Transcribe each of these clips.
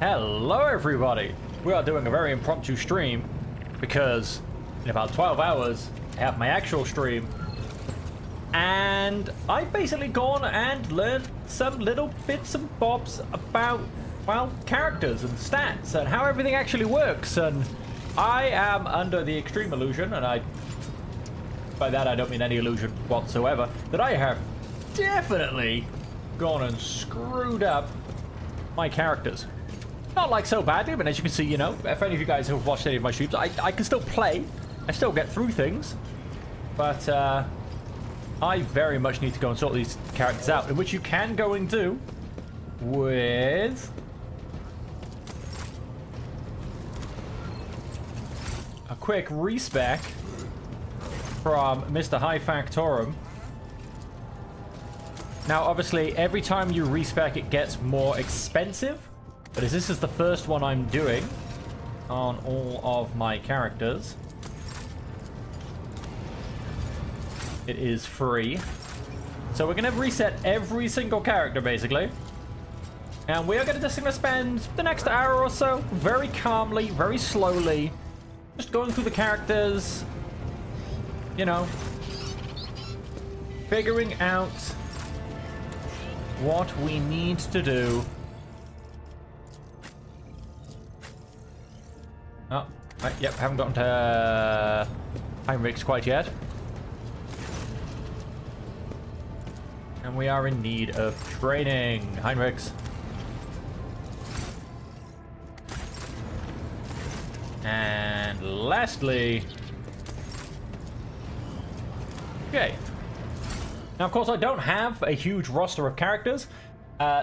Hello everybody! We are doing a very impromptu stream because in about 12 hours I have my actual stream and I've basically gone and learned some little bits and bobs about, well, characters and stats and how everything actually works, and I am under the extreme illusion, and by that I don't mean any illusion whatsoever, that I have definitely gone and screwed up my characters. Not like so badly, but as you can see, you know, if any of you guys have watched any of my streams, I can still play. I still get through things. But I very much need to go and sort these characters out, in which you can go and do with a quick respec from Mr. High Factorum. Now, obviously, every time you respec, it gets more expensive. But as this is the first one I'm doing on all of my characters, it is free. So we're going to reset every single character, basically. And we are just going to spend the next hour or so very calmly, very slowly, just going through the characters, you know, figuring out what we need to do. Oh, right, yep, haven't gotten to Heinrichs quite yet. And we are in need of training. Heinrichs. And lastly... okay. Now, of course, I don't have a huge roster of characters.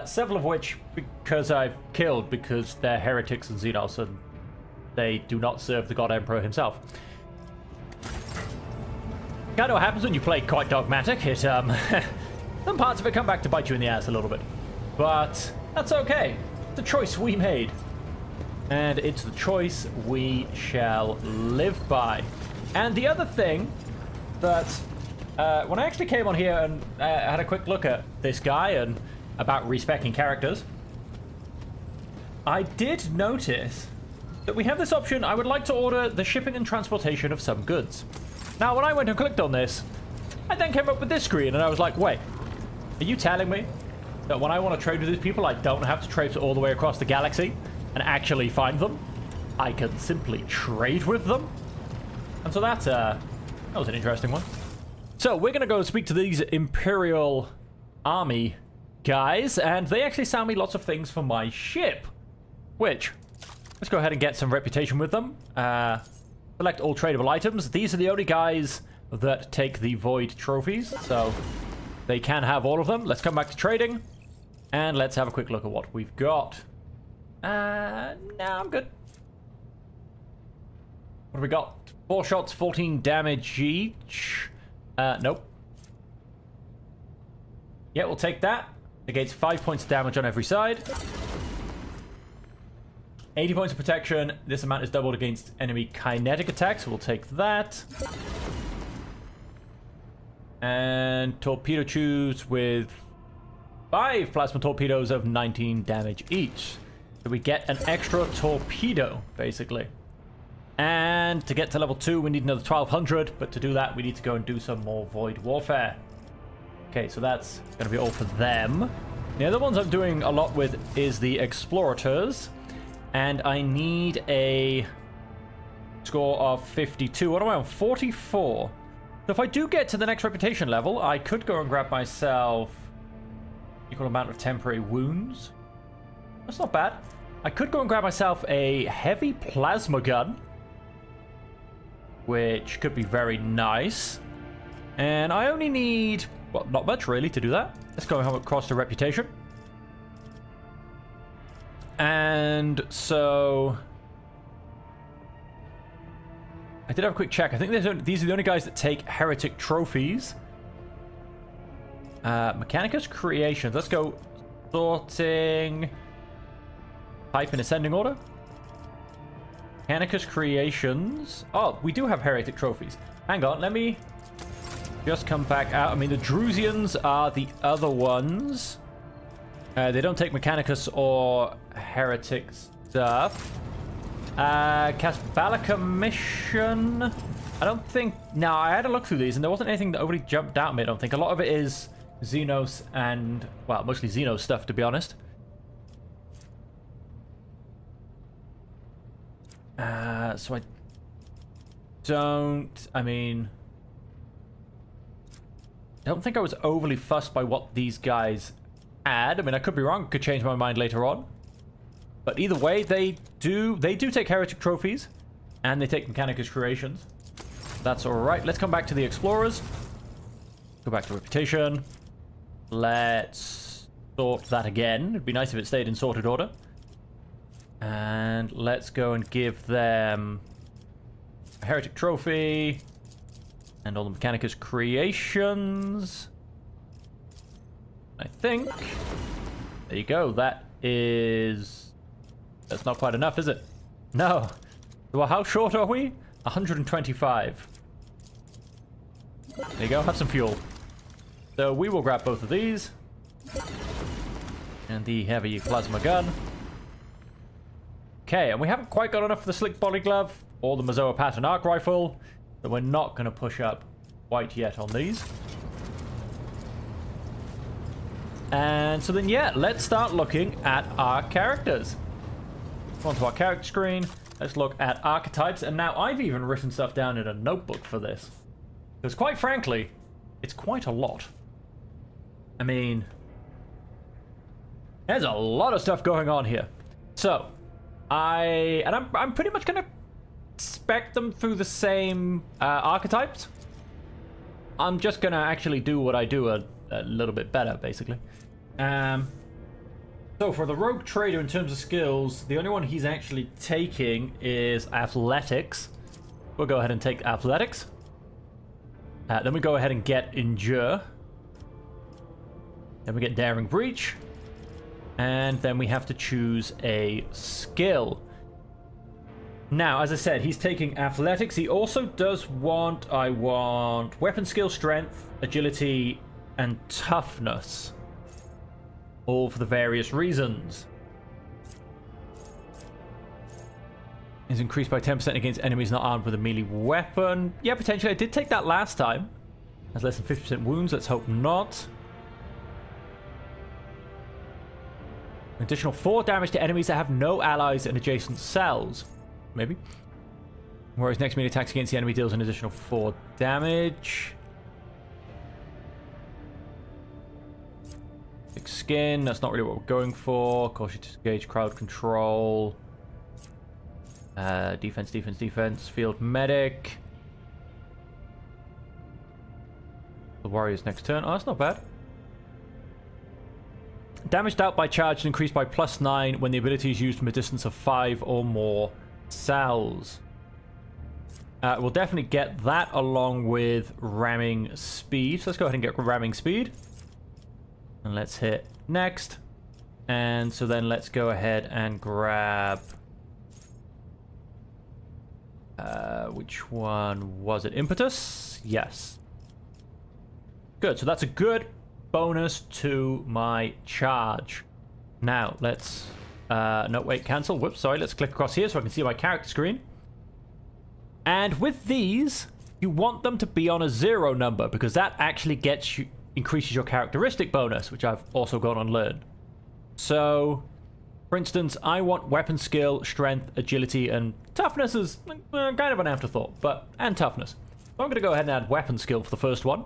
Several of which, because I've killed, because they're heretics and Xenos, and they do not serve the God Emperor himself. Kind of what happens when you play quite dogmatic. It, some parts of it come back to bite you in the ass a little bit. But that's okay. It's a choice we made. And it's the choice we shall live by. And the other thing that, when I actually came on here and had a quick look at this guy and about respecing characters, I did notice that we have this option. I would like to order the shipping and transportation of some goods. Now, when I went and clicked on this, I then came up with this screen, and I was like, wait, are you telling me that when I want to trade with these people, I don't have to traipse all the way across the galaxy and actually find them? I can simply trade with them? And so that was an interesting one. So we're going to go speak to these Imperial Army guys, and they actually sell me lots of things for my ship, which... let's go ahead and get some reputation with them. Select all tradable items. These are the only guys that take the Void trophies, so they can have all of them. Let's come back to trading, and let's have a quick look at what we've got. No, I'm good. What have we got? 4 shots, 14 damage each. Nope. Yeah, we'll take that. Negates 5 points of damage on every side. 80 points of protection. This amount is doubled against enemy kinetic attacks. We'll take that. And torpedo tubes with 5 plasma torpedoes of 19 damage each. So we get an extra torpedo, basically. And to get to level 2, we need another 1200. But to do that, we need to go and do some more Void Warfare. Okay, so that's going to be all for them. The other ones I'm doing a lot with is the Explorators. And I need a score of 52. What am I on? 44. So if I do get to the next reputation level, I could go and grab myself equal amount of temporary wounds. That's not bad. I could go and grab myself a heavy plasma gun, which could be very nice. And I only need, well, not much really to do that. Let's go across to reputation. And so I did have a quick check. I think these are the only guys that take heretic trophies. Mechanicus Creations. Let's go sorting. Type in ascending order. Mechanicus Creations. Oh, we do have heretic trophies. Hang on, let me just come back out. I mean, the Drusians are the other ones. They don't take Mechanicus or Heretic stuff. Cast Balaka Mission. I don't think... No, I had a look through these and there wasn't anything that overly jumped out at me, I don't think. A lot of it is Xenos and... Well, mostly Xenos stuff, to be honest. So I don't... I mean... I don't think I was overly fussed by what these guys add. I mean, I could be wrong. Could change my mind later on. But either way, they do take Heretic Trophies. And they take Mechanicus Creations. That's alright. Let's come back to the Explorers. Go back to Reputation. Let's sort that again. It'd be nice if it stayed in sorted order. And let's go and give them a Heretic Trophy. And all the Mechanicus Creations. I think. There you go. That is... That's not quite enough, is it? No. Well, how short are we? 125. There you go. Have some fuel. So we will grab both of these. And the heavy plasma gun. Okay, and we haven't quite got enough for the Slick Body Glove or the Mazoa Pattern Arc Rifle. So we're not going to push up quite yet on these. And so then, yeah, let's start looking at our characters. Onto our character screen. Let's look at archetypes. And now I've even written stuff down in a notebook for this. Because quite frankly, it's quite a lot. I mean, there's a lot of stuff going on here. So, I'm pretty much going to spec them through the same archetypes. I'm just going to actually do what I do a little bit better, basically. So for the Rogue Trader, in terms of skills, the only one he's actually taking is Athletics. We'll go ahead and take Athletics. Then we go ahead and get Endure. Then we get Daring Breach. And then we have to choose a skill. Now, as I said, he's taking Athletics. He also does want... I want Weapon Skill, Strength, Agility, and Toughness. All for the various reasons. Is increased by 10% against enemies not armed with a melee weapon. Yeah, potentially. I did take that last time. Has less than 50% wounds. Let's hope not. Additional 4 damage to enemies that have no allies in adjacent cells. Maybe. Whereas next melee attacks against the enemy deals an additional 4 damage. Thick skin. That's not really what we're going for. Cautious disengage, crowd control. Defense, defense, defense. Field medic. The warrior's next turn. Oh, that's not bad. Damage dealt by charge increased by +9 when the ability is used from a distance of 5 or more cells. We'll definitely get that along with ramming speed. So let's go ahead and get ramming speed. And let's hit next. And so then let's go ahead and grab... which one was it? Impetus? Yes. Good. So that's a good bonus to my charge. Now, let's... no, wait, cancel. Whoops, sorry. Let's click across here so I can see my character screen. And with these, you want them to be on a 0 number because that actually gets you, increases your characteristic bonus, which I've also gone and learned. So, for instance, I want weapon skill, strength, agility, and toughness is kind of an afterthought, and toughness. So I'm going to go ahead and add weapon skill for the first one.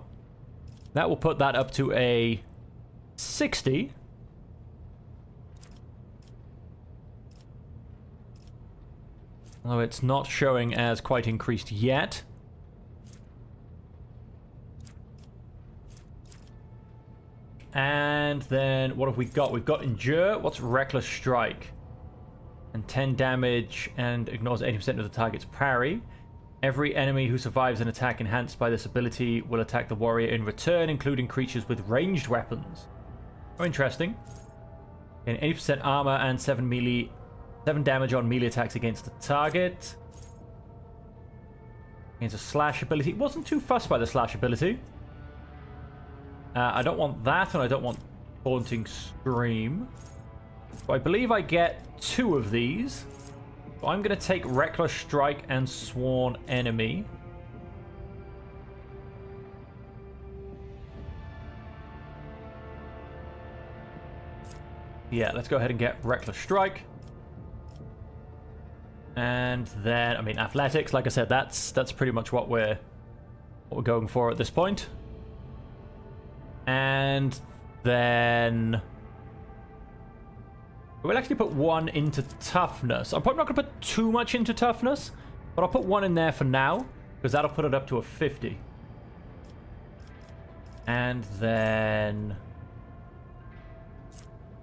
That will put that up to a 60. Although it's not showing as quite increased yet. And then what have we got? We've got Endure. What's Reckless Strike? And 10 damage and ignores 80% of the target's parry. Every enemy who survives an attack enhanced by this ability will attack the warrior in return, including creatures with ranged weapons. Oh, interesting. And 80% armor and 7 damage on melee attacks against the target. Against a slash ability. Wasn't too fussed by the slash ability. I don't want that, and I don't want Haunting Scream. So I believe I get 2 of these. So I'm going to take Reckless Strike and Sworn Enemy. Yeah, let's go ahead and get Reckless Strike. And then, I mean, Athletics, like I said, that's pretty much what we're going for at this point. And then we'll actually put 1 into Toughness. I'm probably not going to put too much into Toughness, but I'll put 1 in there for now, because that'll put it up to a 50. And then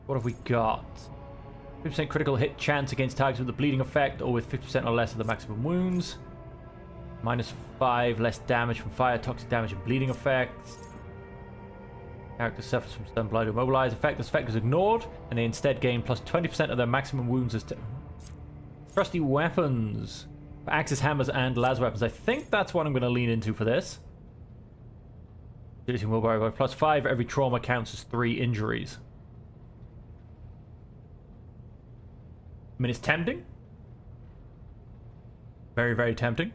what have we got? 50% critical hit chance against targets with a bleeding effect or with 50% or less of the maximum wounds. -5 less damage from fire, toxic damage, and bleeding effects. Character suffers from stun, blind, or immobilize effect. This effect is ignored, and they instead gain plus 20% of their maximum wounds as trusty weapons. For axes, hammers, and las weapons. I think that's what I'm going to lean into for this. Agility and willpower by +5. Every trauma counts as 3 injuries. I mean, it's tempting. Very, very tempting.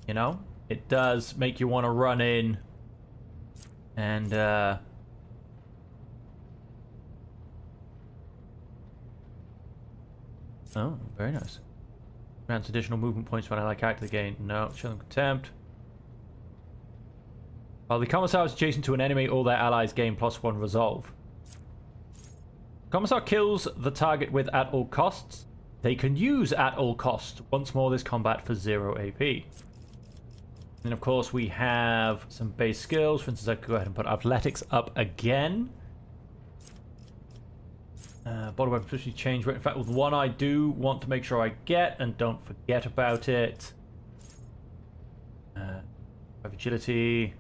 You know, it does make you want to run in and oh, very nice. Grants additional movement points when I like character gain. No, show them contempt. While the Commissar is adjacent to an enemy, all their allies gain +1 resolve. Commissar kills the target with at all costs. They can use at all costs once more this combat for 0 AP. And of course we have some base skills. For instance, I could go ahead and put athletics up again. Body weapon position change. In fact, with 1 I do want to make sure I get and don't forget about it. Agility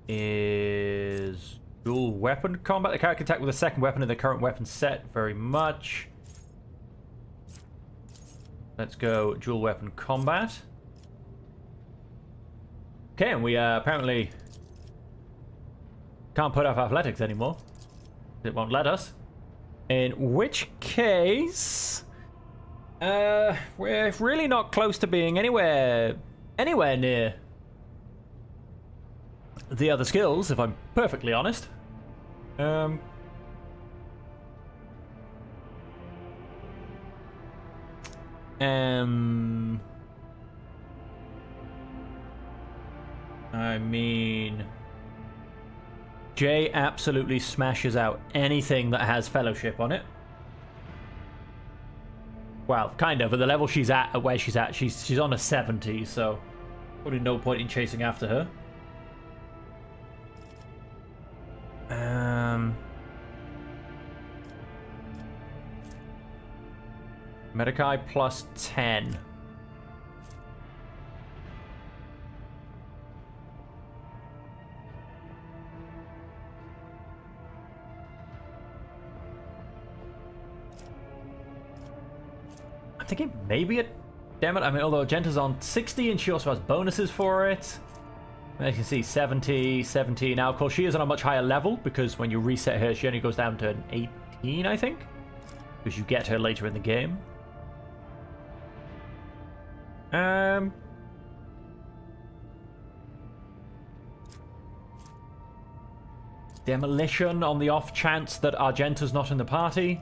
is dual weapon combat. The character can attack with a second weapon in the current weapon set. Very much. Let's go dual weapon combat. Okay, and we apparently can't put up athletics anymore. It won't let us. In which case, we're really not close to being anywhere near the other skills, if I'm perfectly honest. I mean, Jay absolutely smashes out anything that has fellowship on it. Well, kind of. At the level she's at where she's at, she's on a 70, so probably no point in chasing after her. Medicae +10. I'm thinking maybe a damn it. I mean, although Genta's on 60 and she also has bonuses for it. As you can see, 70, 70. Now, of course, she is on a much higher level because when you reset her, she only goes down to an 18, I think. Because you get her later in the game. Demolition on the off chance that Argenta's not in the party.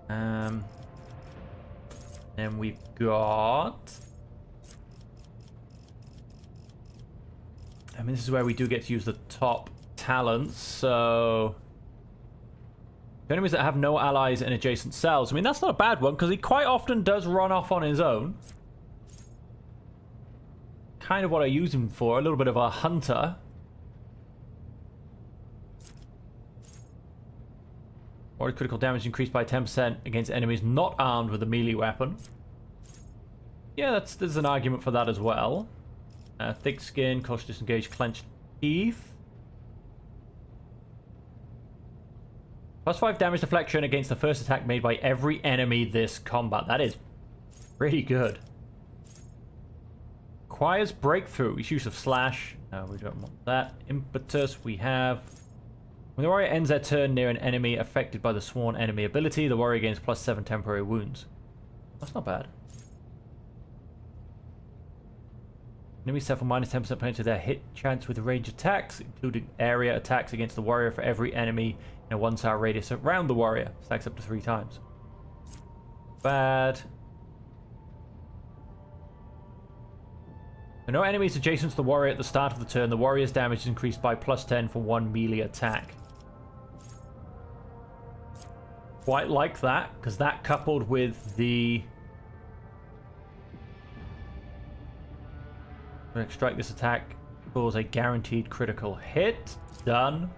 Then we've got... I mean, this is where we do get to use the top talents, so... Enemies that have no allies in adjacent cells. I mean, that's not a bad one, because he quite often does run off on his own. Kind of what I use him for, a little bit of a hunter. Or critical damage increased by 10% against enemies not armed with a melee weapon. Yeah, there's an argument for that as well. Thick skin, cautious to disengage, clenched teeth. +5 damage deflection against the first attack made by every enemy this combat. That is pretty good. Requires breakthrough. Use of slash. No, we don't want that. Impetus. We have. When the warrior ends their turn near an enemy affected by the sworn enemy ability, the warrior gains +7 temporary wounds. That's not bad. Enemies suffer -10% penalty to their hit chance with range attacks, including area attacks against the warrior for every enemy in a 1-star radius around the warrior. Stacks up to 3 times. Bad. For no enemies adjacent to the warrior at the start of the turn, the warrior's damage is increased by +10 for 1 melee attack. Quite like that, because that coupled with the... Strike this attack, cause a guaranteed critical hit. Done.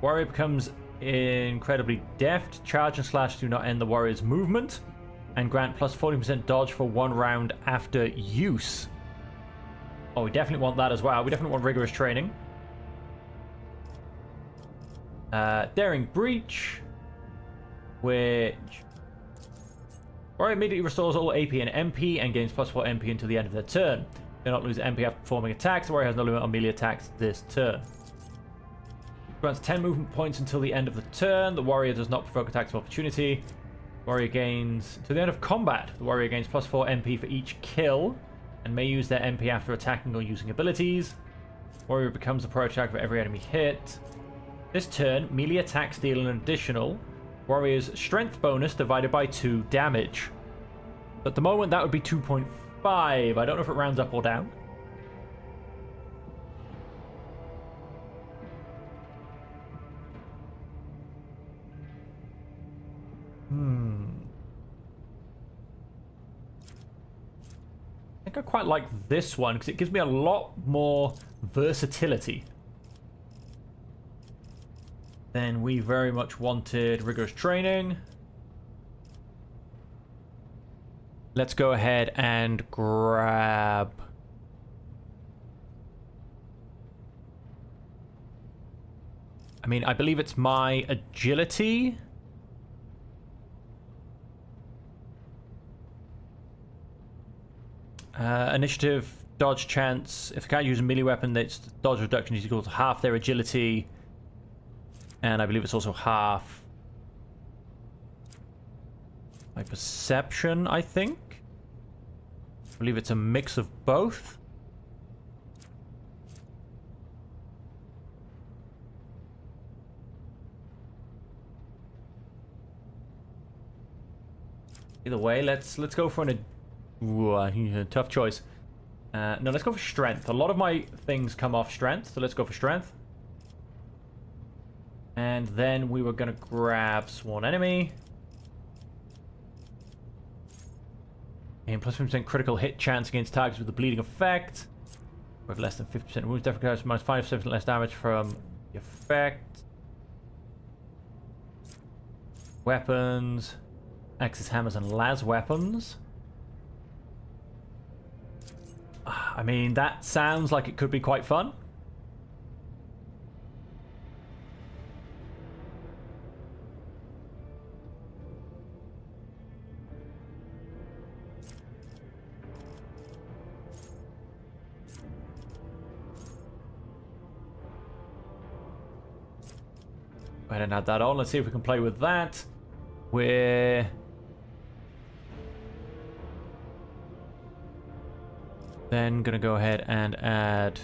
Warrior becomes incredibly deft. Charge and slash do not end the warrior's movement, and grant +40% dodge for 1 round after use. Oh, we definitely want that as well. We definitely want rigorous training. Daring Breach, which... Warrior immediately restores all AP and MP and gains +4 MP until the end of their turn. Do not lose MP after performing attacks. The warrior has no limit on melee attacks this turn. Grants 10 movement points until the end of the turn. The warrior does not provoke attacks of opportunity. Warrior gains... To the end of combat, the warrior gains +4 MP for each kill and may use their MP after attacking or using abilities. Warrior becomes the priority attack for every enemy hit. This turn, melee attacks deal an additional warrior's strength bonus divided by 2 damage. At the moment, that would be 2.5. I don't know if it rounds up or down. I think I quite like this one because it gives me a lot more versatility than we very much wanted. Rigorous training. Let's go ahead and grab... I mean, I believe it's my agility. Initiative, dodge chance. If they can't use a melee weapon, its dodge reduction is equal to half their agility. And I believe it's also half my perception, I think. I believe it's a mix of both. Either way, let's go for an... Ooh, tough choice. No, let's go for strength. A lot of my things come off strength, so let's go for strength. And then we were going to grab Sworn Enemy. And +50% critical hit chance against targets with a bleeding effect. With less than 50% wounds, definitely minus 5% less damage from the effect. Weapons. Axes, hammers, and las weapons. I mean, that sounds like it could be quite fun. Go ahead and add that on. Let's see if we can play with that. We're... then gonna go ahead and add...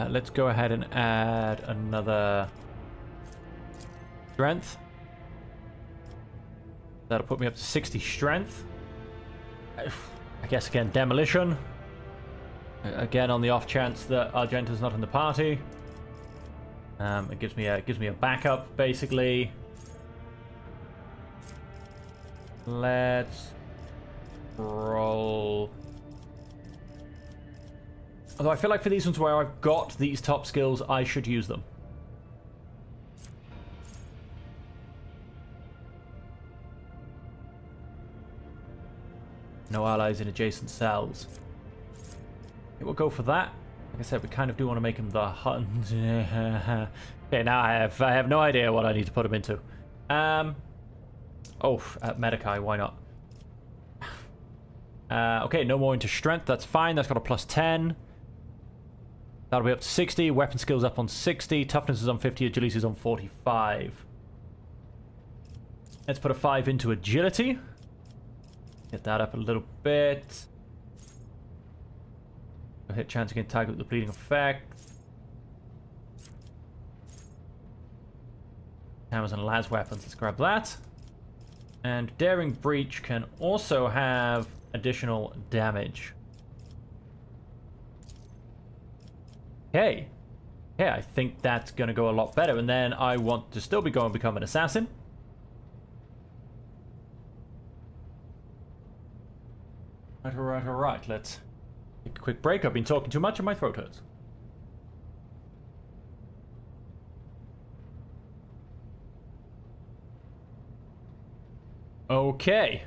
let's go ahead and add another strength. That'll put me up to 60 strength. I guess again, demolition. Again, on the off chance that Argenta's not in the party. It gives me a backup, basically. Let's roll. Although I feel like for these ones where I've got these top skills, I should use them. No allies in adjacent cells. Okay, we'll go for that. Like I said, we kind of do want to make him the hunt. Okay, now I have no idea what I need to put him into. Medikai, why not? Okay, no more into strength. That's fine. That's got a plus 10. That'll be up to 60. Weapon skills up on 60. Toughness is on 50. Agility is on 45. Let's put a 5 into agility. Get that up a little bit. Hit chance against target with the bleeding effect. Hammers and las weapons. Let's grab that. And Daring Breach can also have additional damage. Okay. Yeah, I think that's going to go a lot better. And then I want to still be going to become an assassin. Alright. Let's take a quick break. I've been talking too much and my throat hurts. Okay.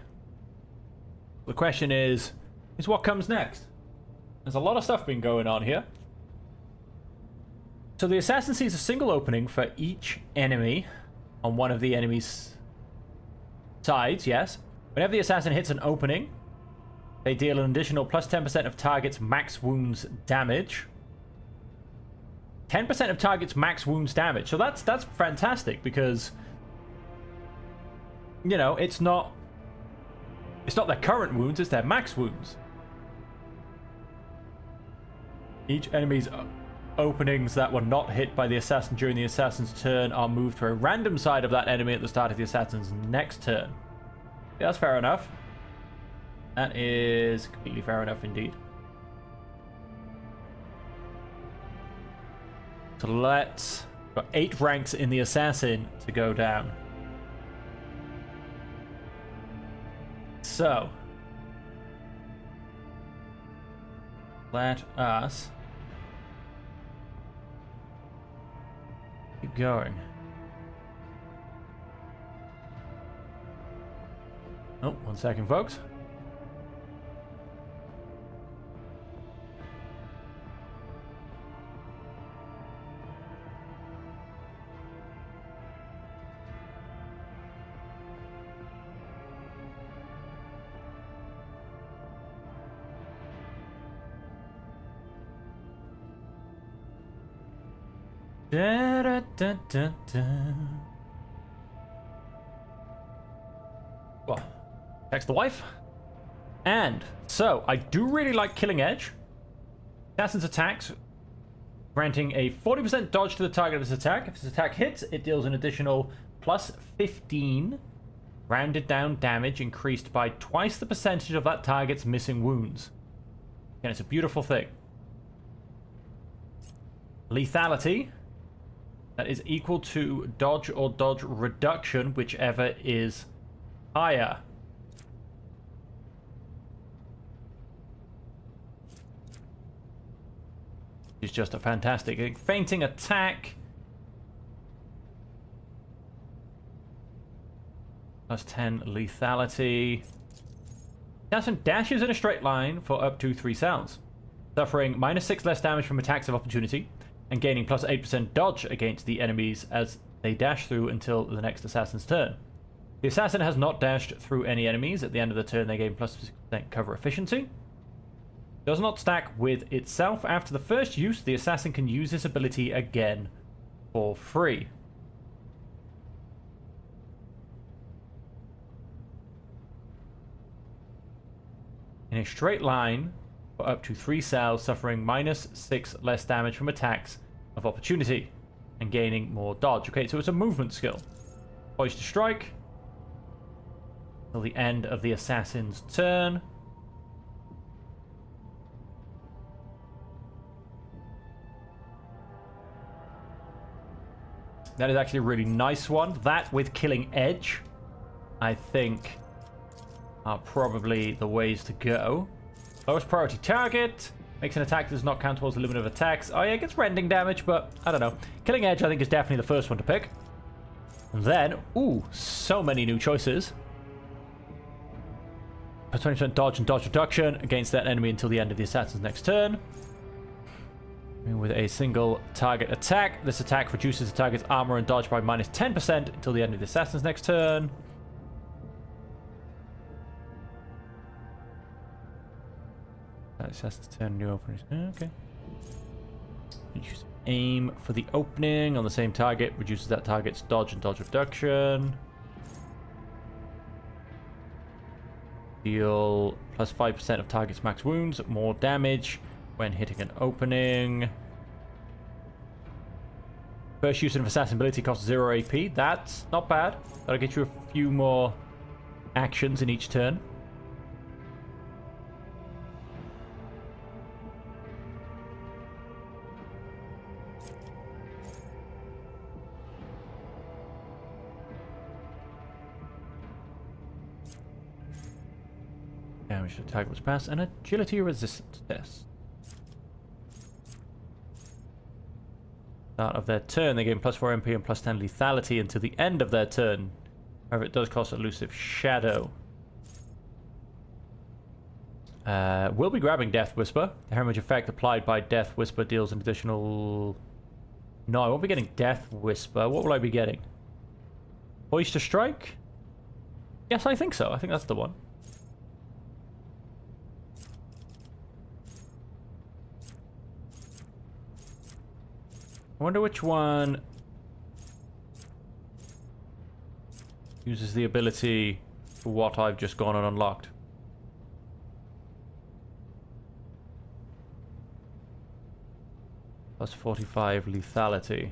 The question is what comes next? There's a lot of stuff been going on here. So the assassin sees a single opening for each enemy on one of the enemy's sides, yes. Whenever the assassin hits an opening, they deal an additional plus 10% of target's max wounds damage. 10% of target's max wounds damage. So that's fantastic because, you know, it's not their current wounds, it's their max wounds. Each enemy's openings that were not hit by the assassin during the assassin's turn are moved to a random side of that enemy at the start of the assassin's next turn. Yeah, that's fair enough. That is completely fair enough indeed. So let's got 8 ranks in the assassin to go down. So let us keep going. Oh, 1 second, folks. Da, da, da, da, da. Well, text the wife. And so I do really like Killing Edge. Assassin's attacks, granting a 40% dodge to the target of his attack. If his attack hits, it deals an additional plus 15 rounded down damage, increased by twice the percentage of that target's missing wounds. And it's a beautiful thing. Lethality. That is equal to dodge or dodge reduction, whichever is higher. It's just a fantastic fainting attack. Plus 10 lethality. Assassin dashes in a straight line for up to 3 sounds, suffering -6 less damage from attacks of opportunity, and gaining plus 8% dodge against the enemies as they dash through until the next assassin's turn. The assassin has not dashed through any enemies. At the end of the turn, they gain plus 6% cover efficiency. Does not stack with itself. After the first use, the assassin can use this ability again for free. In a straight line for up to 3 cells, suffering -6 less damage from attacks of opportunity and gaining more dodge. Okay, so it's a movement skill. Poised to strike till the end of the assassin's turn. That is actually a really nice one. That with Killing Edge, I think, are probably the ways to go. Lowest priority target. Makes an attack that does not count towards the limit of attacks. Oh yeah, it gets rending damage, but I don't know. Killing Edge, I think, is definitely the first one to pick. And then, ooh, so many new choices. Plus 20% dodge and dodge reduction against that enemy until the end of the assassin's next turn. With a single target attack. This attack reduces the target's armor and dodge by minus 10% until the end of the assassin's next turn. That assassin's turn, new opening. Okay. Reduce aim for the opening on the same target. Reduces that target's dodge and dodge reduction. Deal plus 5% of target's max wounds. More damage when hitting an opening. First use of assassin ability costs 0 AP. That's not bad. That'll get you a few more actions in each turn. Damage to target was passed. An agility resistance test. Start of their turn, they gain plus 4 MP and plus 10 lethality until the end of their turn. However, it does cost elusive shadow. We'll be grabbing Death Whisper. The hemorrhage effect applied by Death Whisper deals an additional... No, I won't be getting Death Whisper. What will I be getting? Oyster Strike? Yes, I think so. I think that's the one. I wonder which one uses the ability for what I've just gone and unlocked. Plus 45 lethality.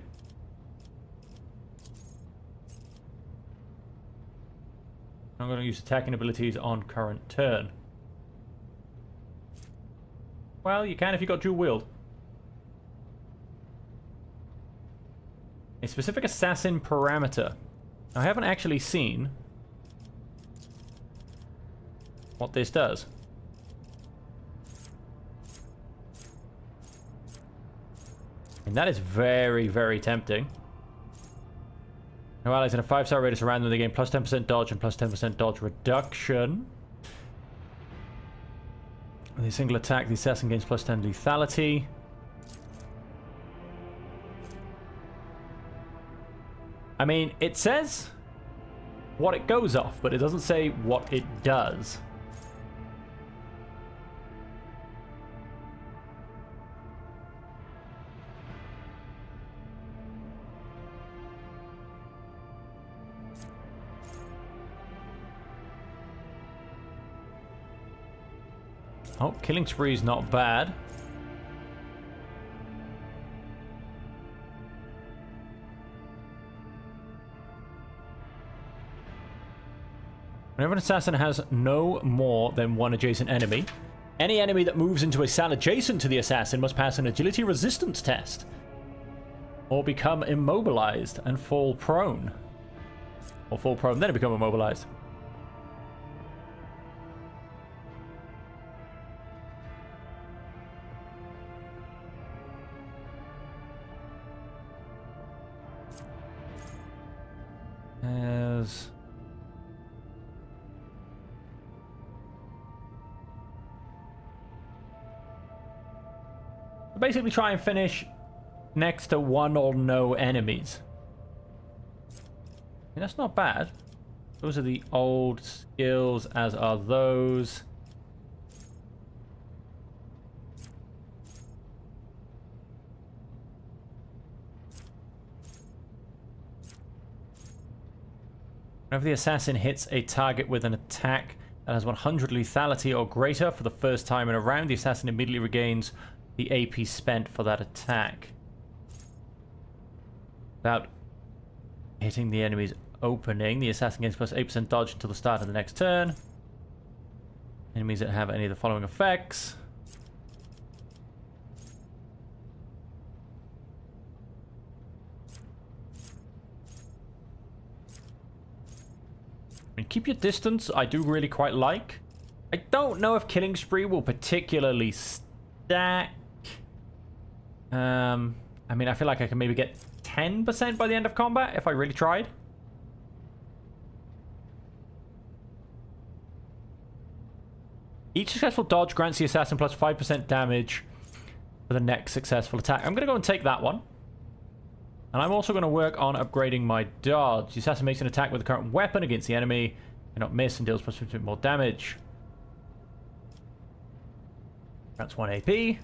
I'm going to use attacking abilities on current turn. Well, you can if you've got dual wield. A specific assassin parameter. I haven't actually seen what this does. And that is very, very tempting. No allies in a 5-star radius around them, they gain plus 10% dodge and plus 10% dodge reduction. With a single attack, the assassin gains plus 10 lethality. I mean, it says what it goes off, but it doesn't say what it does. Oh, killing spree is not bad. Whenever an assassin has no more than one adjacent enemy, any enemy that moves into a cell adjacent to the assassin must pass an agility resistance test. Or become immobilized and fall prone. Or fall prone, then become immobilized. As... basically try and finish next to one or no enemies. I mean, that's not bad. Those are the old skills, as are those. Whenever the assassin hits a target with an attack that has 100 lethality or greater for the first time in a round, the assassin immediately regains the AP spent for that attack without hitting the enemy's opening. The assassin gains plus 8% dodge until the start of the next turn. Enemies that have any of the following effects. And keep your distance, I do really quite like. I don't know if killing spree will particularly stack. I mean, I feel like I can maybe get 10% by the end of combat if I really tried. Each successful dodge grants the assassin plus 5% damage for the next successful attack. I'm going to go and take that one. And I'm also going to work on upgrading my dodge. The assassin makes an attack with the current weapon against the enemy, cannot miss, and deals plus 50% more damage. That's 1 AP.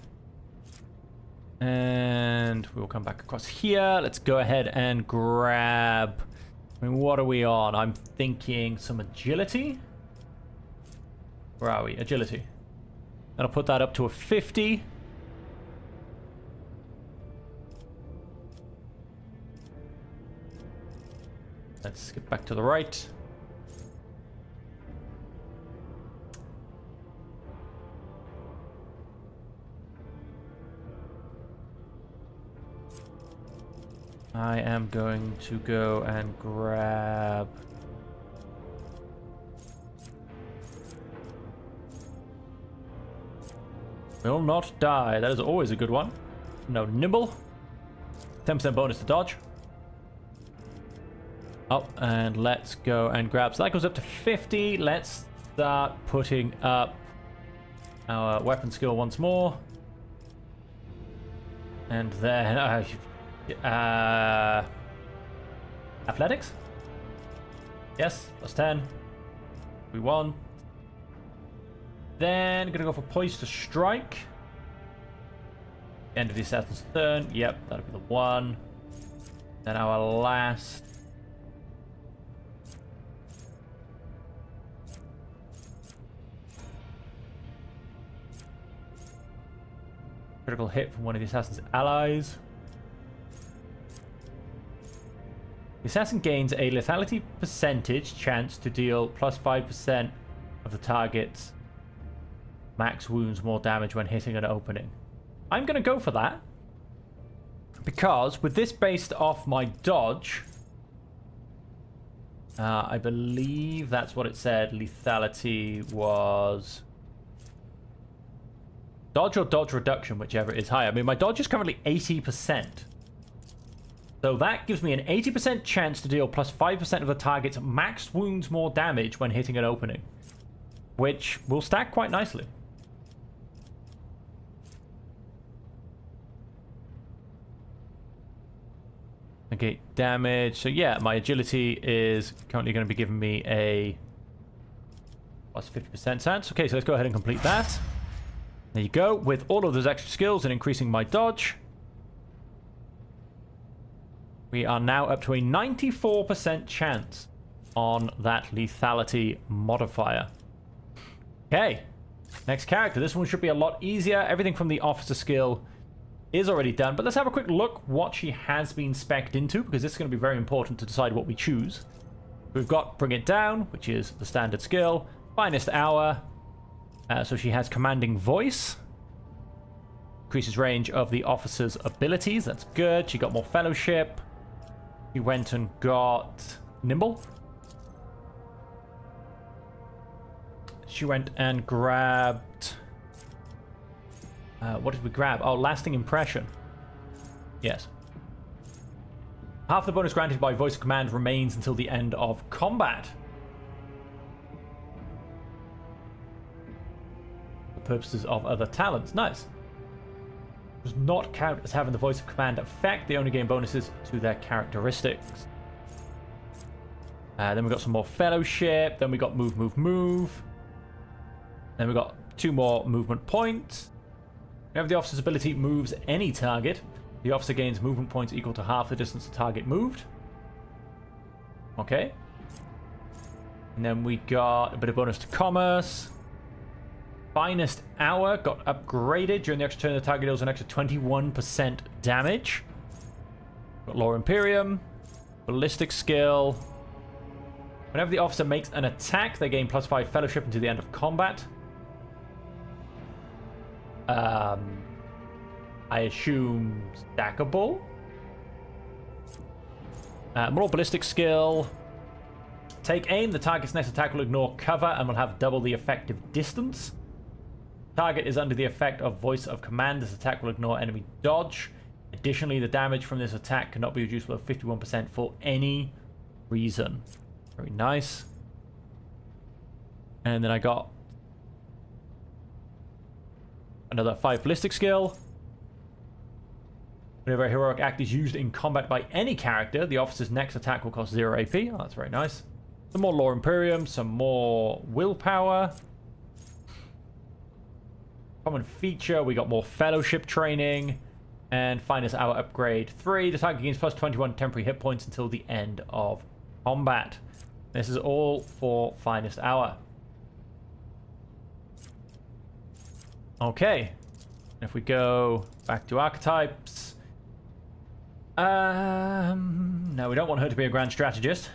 And we'll come back across here. Let's go ahead and grab... I mean, what are we on? I'm thinking some agility. Where are we? Agility. And I'll put that up to a 50. Let's get back to the right. I am going to go and grab... Will not die. That is always a good one. No, nimble. 10% bonus to dodge. Oh, and let's go and grab. So that goes up to 50. Let's start putting up our weapon skill once more. And then... athletics? Yes, plus 10. We won. Then gonna go for poise to strike. End of the assassin's turn. Yep, that'll be the one. Then our last... critical hit from one of the assassin's allies. The assassin gains a lethality percentage chance to deal plus 5% of the target's max wounds more damage when hitting an opening. I'm going to go for that. Because with this based off my dodge, I believe that's what it said. Lethality was... dodge or dodge reduction, whichever is higher. I mean, my dodge is currently 80%. So that gives me an 80% chance to deal plus 5% of the target's max wounds more damage when hitting an opening. Which will stack quite nicely. Okay, damage. So yeah, my agility is currently going to be giving me a plus 50% chance. Okay, so let's go ahead and complete that. There you go. With all of those extra skills and increasing my dodge, we are now up to a 94% chance on that lethality modifier. Okay, next character. This one should be a lot easier. Everything from the officer skill is already done, but let's have a quick look what she has been spec'd into, because this is going to be very important to decide what we choose. We've got Bring It Down, which is the standard skill. Finest Hour. So she has Commanding Voice. Increases range of the officer's abilities. That's good. She got more Fellowship. She went and got Nimble. She went and grabbed... what did we grab? Oh, Lasting Impression. Yes. Half the bonus granted by voice of command remains until the end of combat. For purposes of other talents. Nice. Does not count as having the voice of command effect. They only gain bonuses to their characteristics. Then we got some more Fellowship. Then we got Move, Move, Move. Then we got 2 more movement points. Whenever the officer's ability moves any target, the officer gains movement points equal to half the distance the target moved. Okay. And then we got a bit of bonus to commerce. Finest Hour got upgraded. During the extra turn, the target deals an extra 21% damage. Got Law Imperium. Ballistic skill. Whenever the officer makes an attack, they gain plus 5 Fellowship until the end of combat. I assume stackable. More ballistic skill. Take aim. The target's next attack will ignore cover and will have double the effective distance. Target is under the effect of voice of command. This attack will ignore enemy dodge. Additionally, the damage from this attack cannot be reduced below 51% for any reason. Very nice. And then I got Another 5 ballistic skill. Whenever a heroic act is used in combat by any character, the officer's next attack will cost 0 AP. Oh, that's very nice. Some more Lore Imperium, some more willpower. Common feature, we got more fellowship training. And Finest Hour upgrade 3. The target gains plus 21 temporary hit points until the end of combat. This is all for Finest Hour. Okay. If we go back to archetypes. No, we don't want her to be a grand strategist.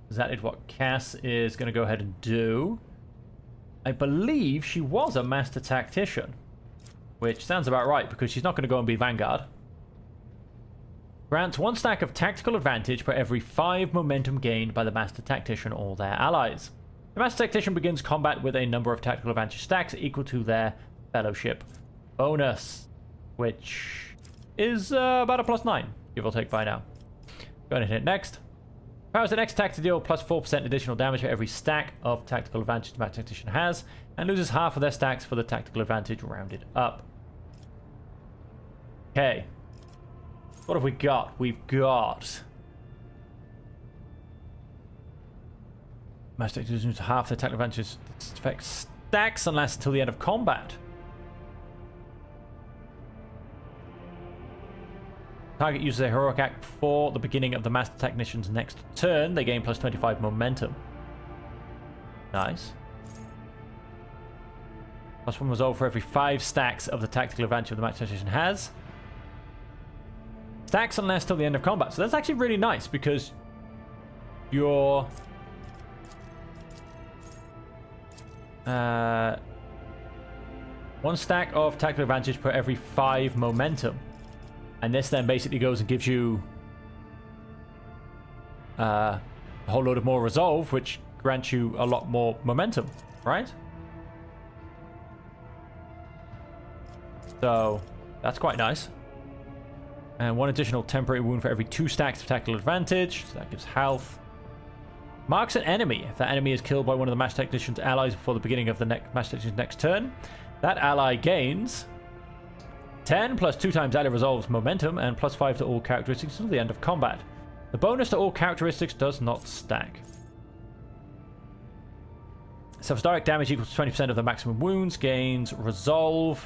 That is what Cass is going to go ahead and do. I believe she was a master tactician. Which sounds about right, because she's not going to go and be Vanguard. Grants 1 stack of tactical advantage for every 5 momentum gained by the Master Tactician or their allies. The Master Tactician begins combat with a number of tactical advantage stacks equal to their fellowship bonus. Which is about a +9, give or take by now. Go ahead and hit next. Powers the next attack to deal plus 4% additional damage for every stack of tactical advantage the Master Tactician has, and loses half of their stacks for the tactical advantage rounded up. Okay. What have we got? We've got Master Tactician loses half their tactical advantage affects stacks unless until the end of combat. Target uses a heroic act before the beginning of the Master Tactician's next turn. They gain plus 25 momentum. Nice. +1 resolve for every 5 stacks of the tactical advantage the Master Tactician has. Stacks unless till the end of combat. So that's actually really nice because your 1 stack of tactical advantage per every 5 momentum. And this then basically goes and gives you a whole load of more resolve, which grants you a lot more momentum, right? So that's quite nice. And 1 additional temporary wound for every 2 stacks of tactical advantage. So that gives health. Marks an enemy. If that enemy is killed by one of the Master Tactician's allies before the beginning of the Master Tactician's next turn, that ally gains 10 plus 2 times ally resolves momentum and plus 5 to all characteristics until the end of combat. The bonus to all characteristics does not stack. So if direct damage equals 20% of the maximum wounds, gains resolve.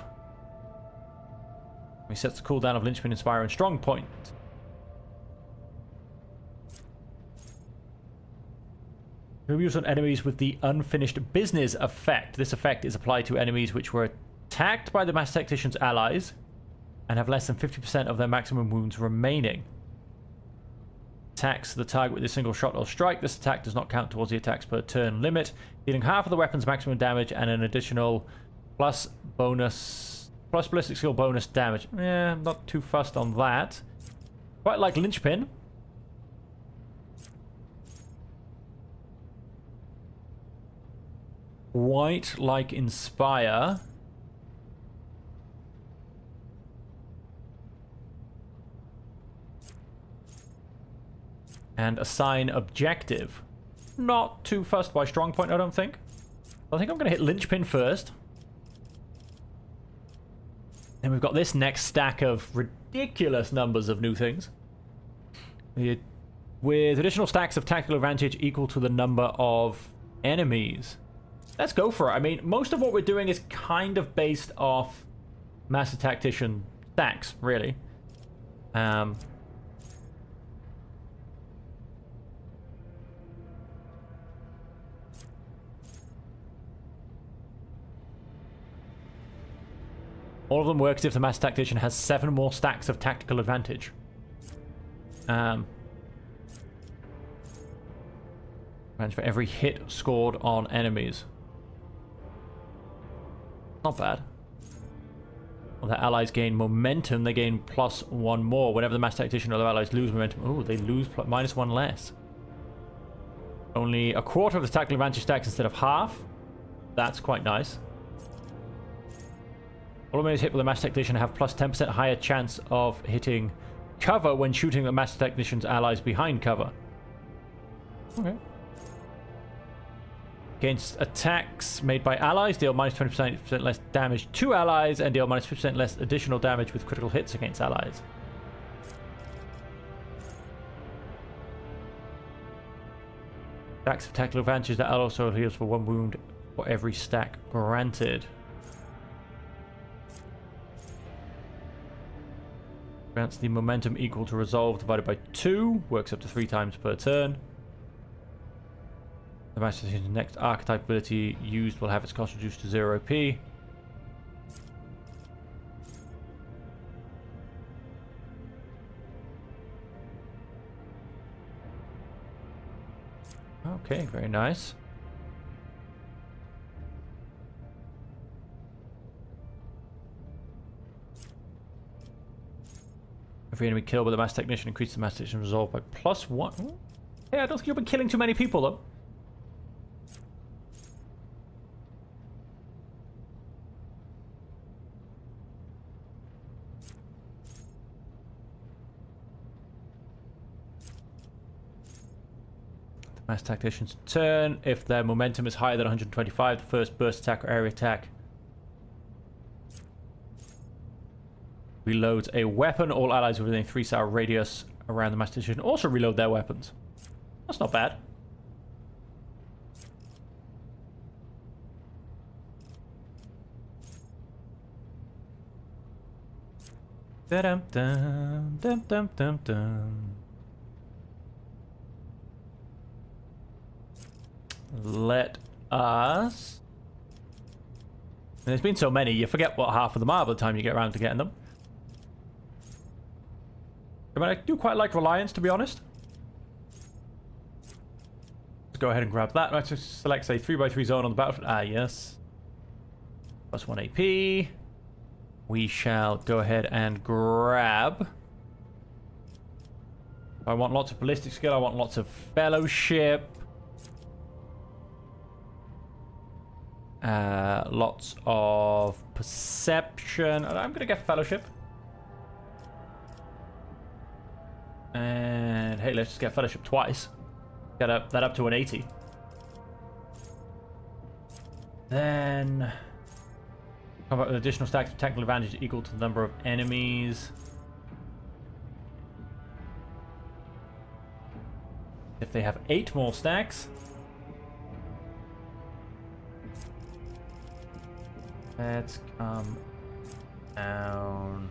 Resets the cooldown of Linchpin, Inspire, and Strong Point. Use on enemies with the unfinished business effect. This effect is applied to enemies which were attacked by the Master Tactician's allies and have less than 50% of their maximum wounds remaining. Attacks the target with a single shot or strike. This attack does not count towards the attacks per turn limit, dealing half of the weapon's maximum damage and an additional plus ballistic skill bonus damage. Yeah, not too fussed on that. Quite like Linchpin. Quite like Inspire. And assign objective. Not too fussed by Strong Point, I don't think. I think I'm going to hit Linchpin first. Then we've got this next stack of ridiculous numbers of new things. With additional stacks of tactical advantage equal to the number of enemies. Let's go for it. I mean, most of what we're doing is kind of based off Master Tactician stacks, really. All of them work as if the Master Tactician has 7 more stacks of tactical advantage. For every hit scored on enemies. Not bad. Well, their allies gain momentum. They gain +1 more. Whenever the Master Tactician or their allies lose momentum, oh, they lose -1 less. Only a quarter of the tactical advantage stacks instead of half. That's quite nice. All enemies hit with the Master Tactician have +10% higher chance of hitting cover when shooting the Master Tactician's allies behind cover. Okay. Against attacks made by allies, deal minus 20% less damage to allies and deal minus 50% less additional damage with critical hits against allies. Stacks of tactical advantages that also heals for 1 wound for every stack granted. Grants the momentum equal to resolve divided by 2. Works up to 3 times per turn. The Master Decision's next archetype ability used will have its cost reduced to 0p. Okay, very nice. Every enemy killed with a Master Technician increases the Master Technician resolve by +1. Hey, I don't think you've been killing too many people though. Master Tactician's turn. If their momentum is higher than 125, the first burst attack or area attack reloads a weapon. All allies within a 3-star radius around the Master Tactician also reload their weapons. That's not bad. Dum dum dum dum dum. Let us... And there's been so many, you forget what half of them are by the time you get around to getting them. I mean, I do quite like Reliance, to be honest. Let's go ahead and grab that. Let's just select, say, 3x3 zone on the battlefield. Ah, yes. +1 AP. We shall go ahead and grab... I want lots of ballistic skill. I want lots of fellowship. Lots of perception. I'm going to get fellowship. And hey, let's just get fellowship twice. Get that up to an 80. Then how about additional stacks of technical advantage equal to the number of enemies? If they have 8 more stacks. Let's come down.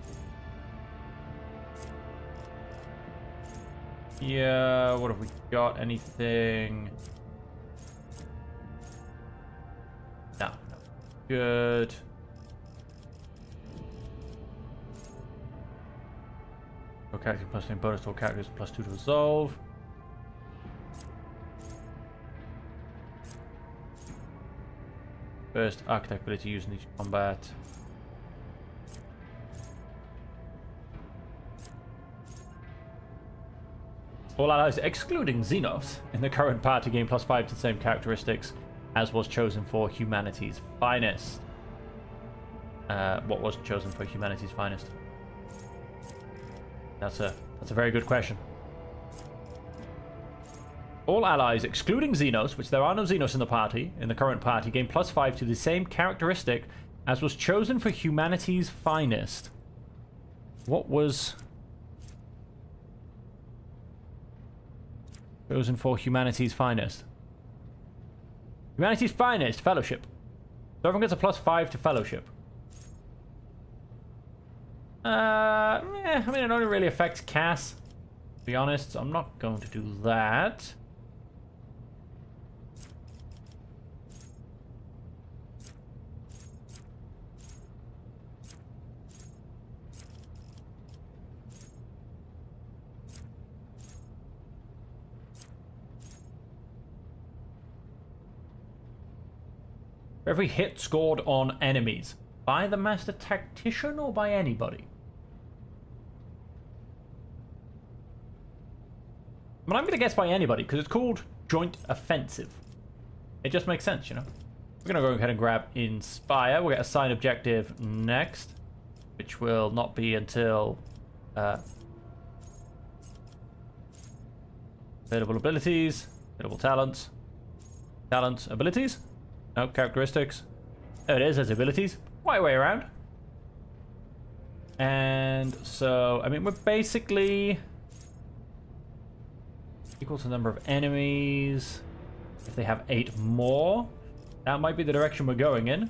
Yeah, what have we got? Anything? No. Good. Okay, plus bonus to all characters, +2 to resolve. First archetype ability used in each combat. All allies excluding Xenos in the current party gain +5 to the same characteristics as was chosen for humanity's finest. What was chosen for humanity's finest? That's a very good question. All allies, excluding Xenos, which there are no Xenos in the current party, gain +5 to the same characteristic as was chosen for humanity's finest. What was chosen for humanity's finest? Humanity's finest, fellowship. So everyone gets a +5 to fellowship. I mean, it only really affects Cass, to be honest, so I'm not going to do that. Every hit scored on enemies. By the Master Tactician or by anybody? I mean, I'm going to guess by anybody, because it's called Joint Offensive. It just makes sense, you know? We're going to go ahead and grab Inspire. We'll get a side objective next, which will not be until... available abilities, available talents. Talents, abilities? No, characteristics. There it is, as abilities. Quite way around. And so, I mean, we're basically equal to the number of enemies. If they have 8 more, that might be the direction we're going in.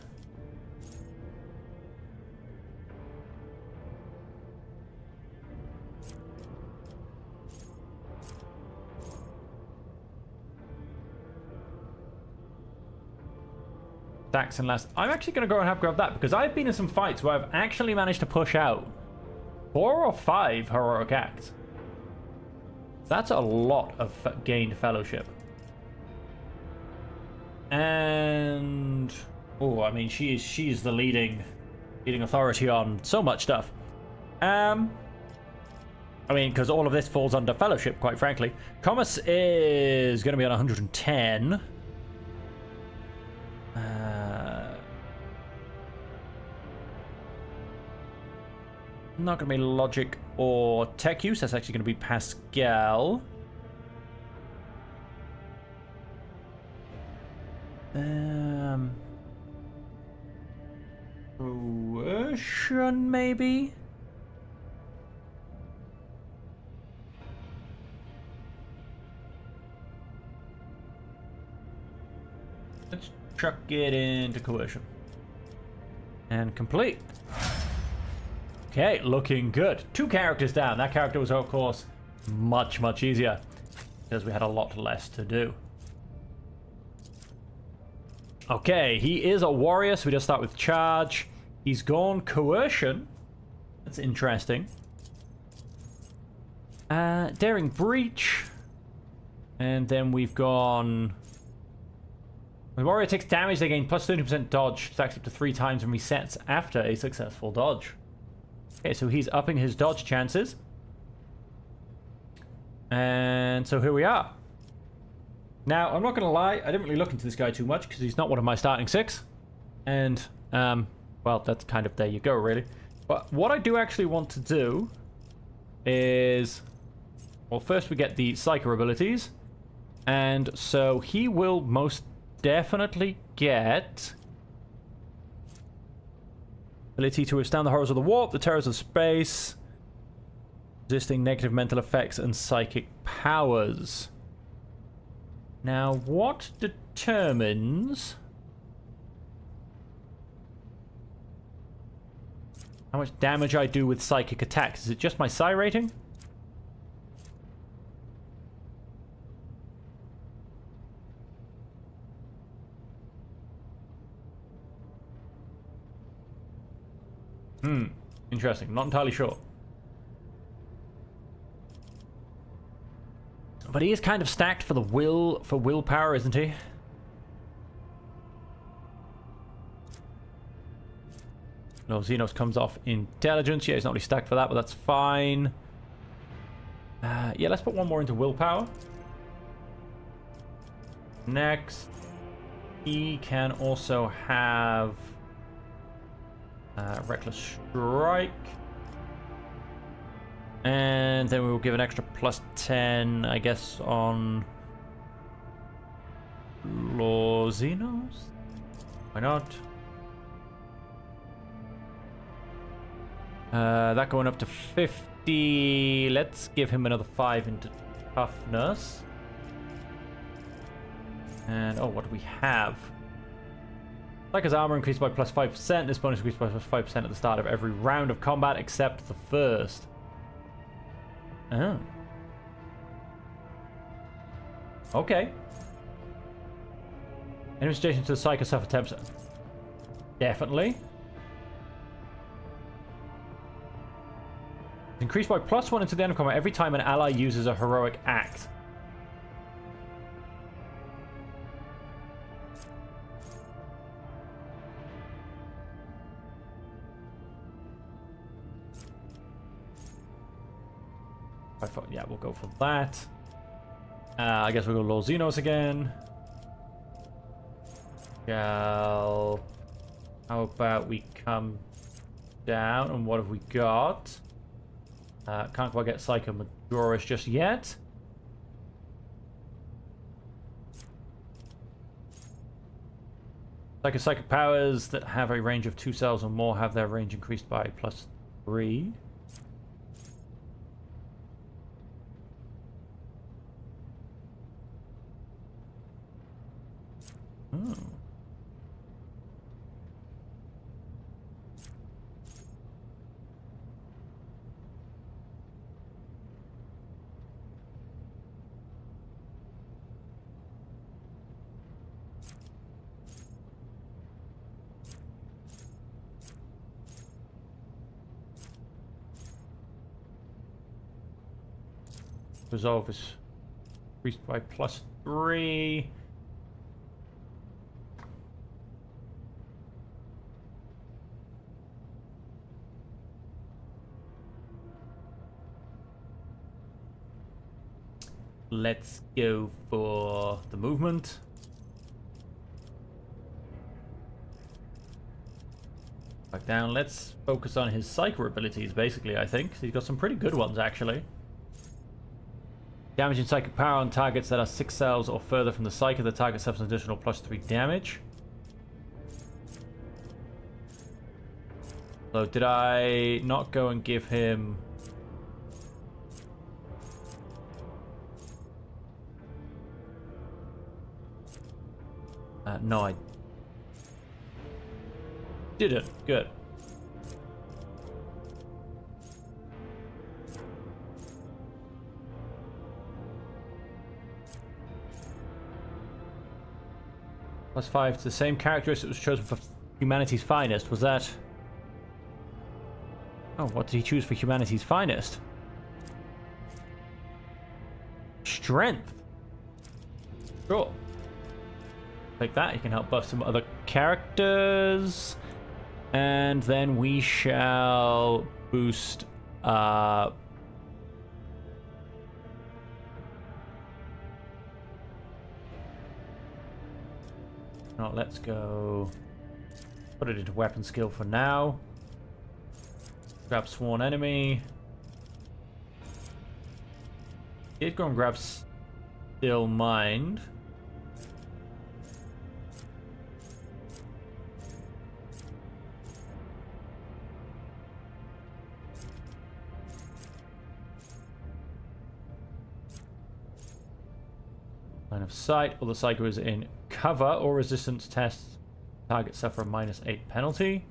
Stacks and last. I'm actually going to go and have grab that because I've been in some fights where I've actually managed to push out 4 or 5 heroic acts. That's a lot of gained fellowship. And oh, I mean, she's the leading authority on so much stuff. I mean, because all of this falls under fellowship, quite frankly. Commerce is going to be on 110. Not going to be logic or tech use. That's actually going to be Pascal. Coercion, maybe? Let's chuck it into coercion. And complete. Okay, looking good. 2 characters down. That character was, of course, much, much easier because we had a lot less to do. Okay, he is a warrior, so we just start with charge. He's gone coercion. That's interesting. Daring breach. And then we've gone... When the warrior takes damage, they gain plus 30% dodge, stacks up to 3 times and resets after a successful dodge. Okay, so he's upping his dodge chances. And so here we are. Now, I'm not going to lie, I didn't really look into this guy too much because he's not one of my starting 6. And, well, that's kind of there you go, really. But what I do actually want to do is... Well, first we get the Psycho abilities. And so he will most definitely get... Ability to withstand the horrors of the warp, the terrors of space, resisting negative mental effects, and psychic powers. Now, what determines how much damage I do with psychic attacks? Is it just my psi rating? Interesting. Not entirely sure. But he is kind of stacked for the willpower, isn't he? No, Xenos comes off intelligence. Yeah, he's not really stacked for that, but that's fine. Yeah, let's put one more into willpower. Next, he can also have Reckless Strike. And then we will give an extra plus 10, I guess, on Xenos? Why not? That going up to 50. Let's give him another 5 into toughness. And, oh, what do we have? Like his armor increased by plus 5%. This bonus increased by plus 5% at the start of every round of combat except the first. Oh. Okay. Investigation to the Psycho Self attempts. Definitely. Increased by plus 1 into the end of combat every time an ally uses a heroic act. Yeah, we'll go for that. I guess we'll go low Xenos again. How about we come down, and what have we got? Can't quite get Psycho Majoris just yet. Psychic powers that have a range of 2 cells or more have their range increased by +3. Oh. Resolve is increased by +3. Let's go for the movement. Back down. Let's focus on his psycho abilities, basically, I think. He's got some pretty good ones, actually. Damage and psychic power on targets that are 6 cells or further from the psyche. The target suffers an additional +3 damage. So did I not go and give him... no, I didn't. Good. +5 to the same characteristic was chosen for humanity's finest. Was that... Oh, what did he choose for humanity's finest? Strength. Sure. Like that, you can help buff some other characters. And then we shall boost no, let's go put it into weapon skill for now. Grab sworn enemy. Did go and grab still mind. Line of sight. Or the psycho is in cover or resistance tests. Target suffer a -8 penalty.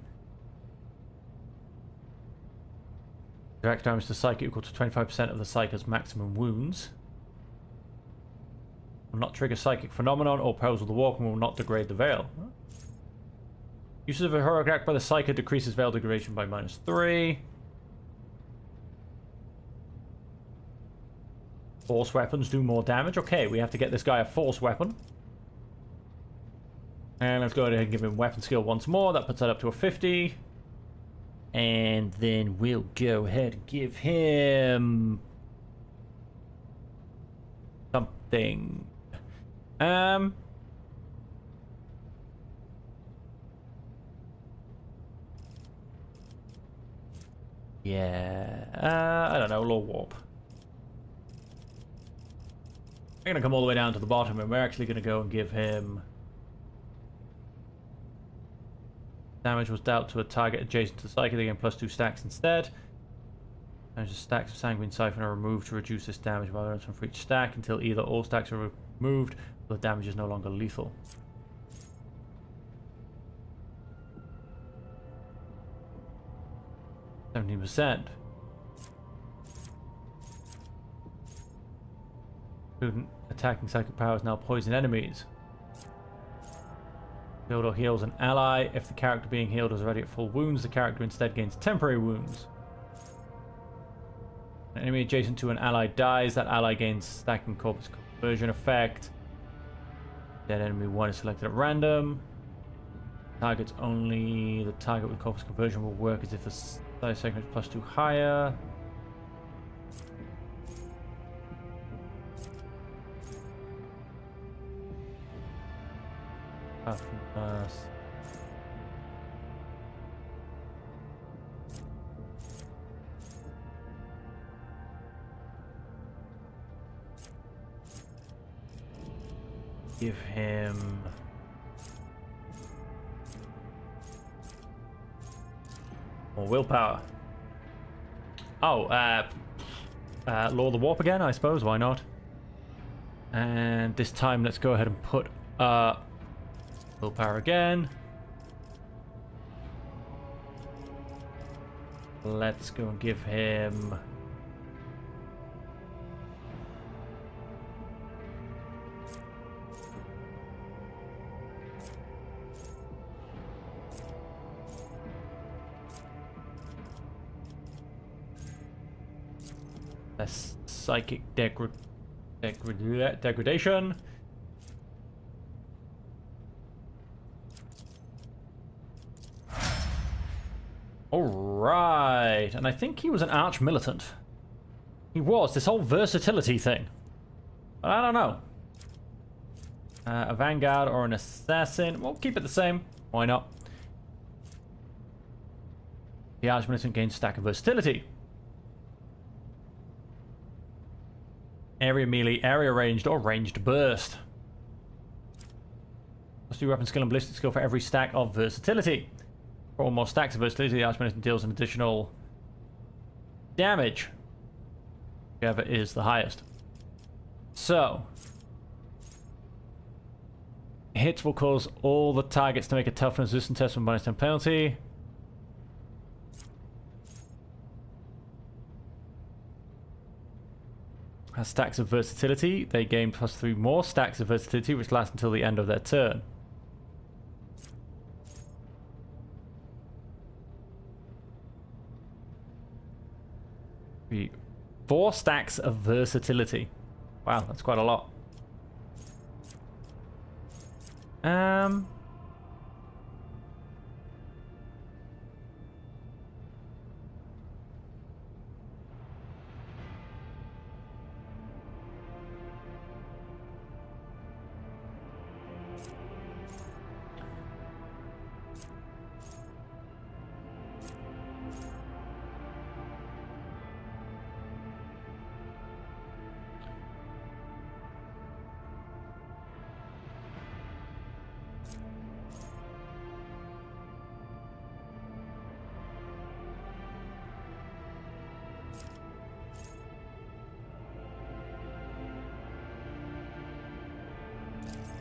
Direct damage to psychic equal to 25% of the psycho's maximum wounds. Will not trigger psychic phenomenon or perils of the walk and will not degrade the veil. Use of a heroic act by the psycho decreases veil degradation by -3. Force weapons do more damage. Okay, we have to get this guy a force weapon. And let's go ahead and give him weapon skill once more. That puts that up to a 50. And then we'll go ahead and give him something. Yeah. I don't know, Law Warp. We're gonna come all the way down to the bottom and we're actually gonna go and give him... Damage was dealt to a target adjacent to the psychic. They gain +2 stacks instead. Damage stacks of Sanguine Siphon are removed to reduce this damage by from for each stack until either all stacks are removed or the damage is no longer lethal. %. Student attacking psychic powers now poison enemies. Healed or heals an ally. If the character being healed is already at full wounds, the character instead gains temporary wounds. An enemy adjacent to an ally dies, that ally gains stacking corpus conversion effect. Dead enemy 1 is selected at random. Targets only the target with corpus conversion will work as if the size segment is +2 higher. Give him More willpower. Oh, Law of the Warp again, I suppose. Why not? And this time, let's go ahead and put willpower again. Let's go and give him... less psychic degradation. Alright, and I think he was an arch-militant. He was, this whole versatility thing. But I don't know. A vanguard or an assassin. We'll keep it the same. Why not? The arch-militant gains stack of versatility. Area melee, area ranged, or ranged burst. Let's do weapon skill and ballistic skill for every stack of versatility. For all more stacks of versatility, the arch-militant deals an additional damage. Whichever is the highest. So, hits will cause all the targets to make a toughness resistance test with -10 penalty. Has stacks of versatility. They gain +3 more stacks of versatility, which last until the end of their turn. The 4 stacks of versatility. Wow, that's quite a lot.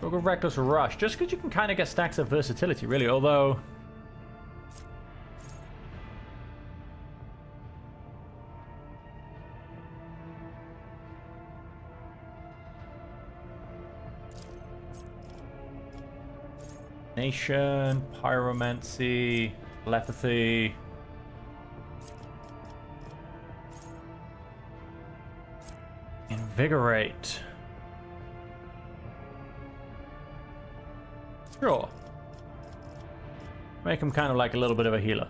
We'll go Reckless Rush, just because you can kind of get stacks of versatility, really, although... Nation, Pyromancy, Telepathy... Invigorate... Sure. Make him kind of like a little bit of a healer.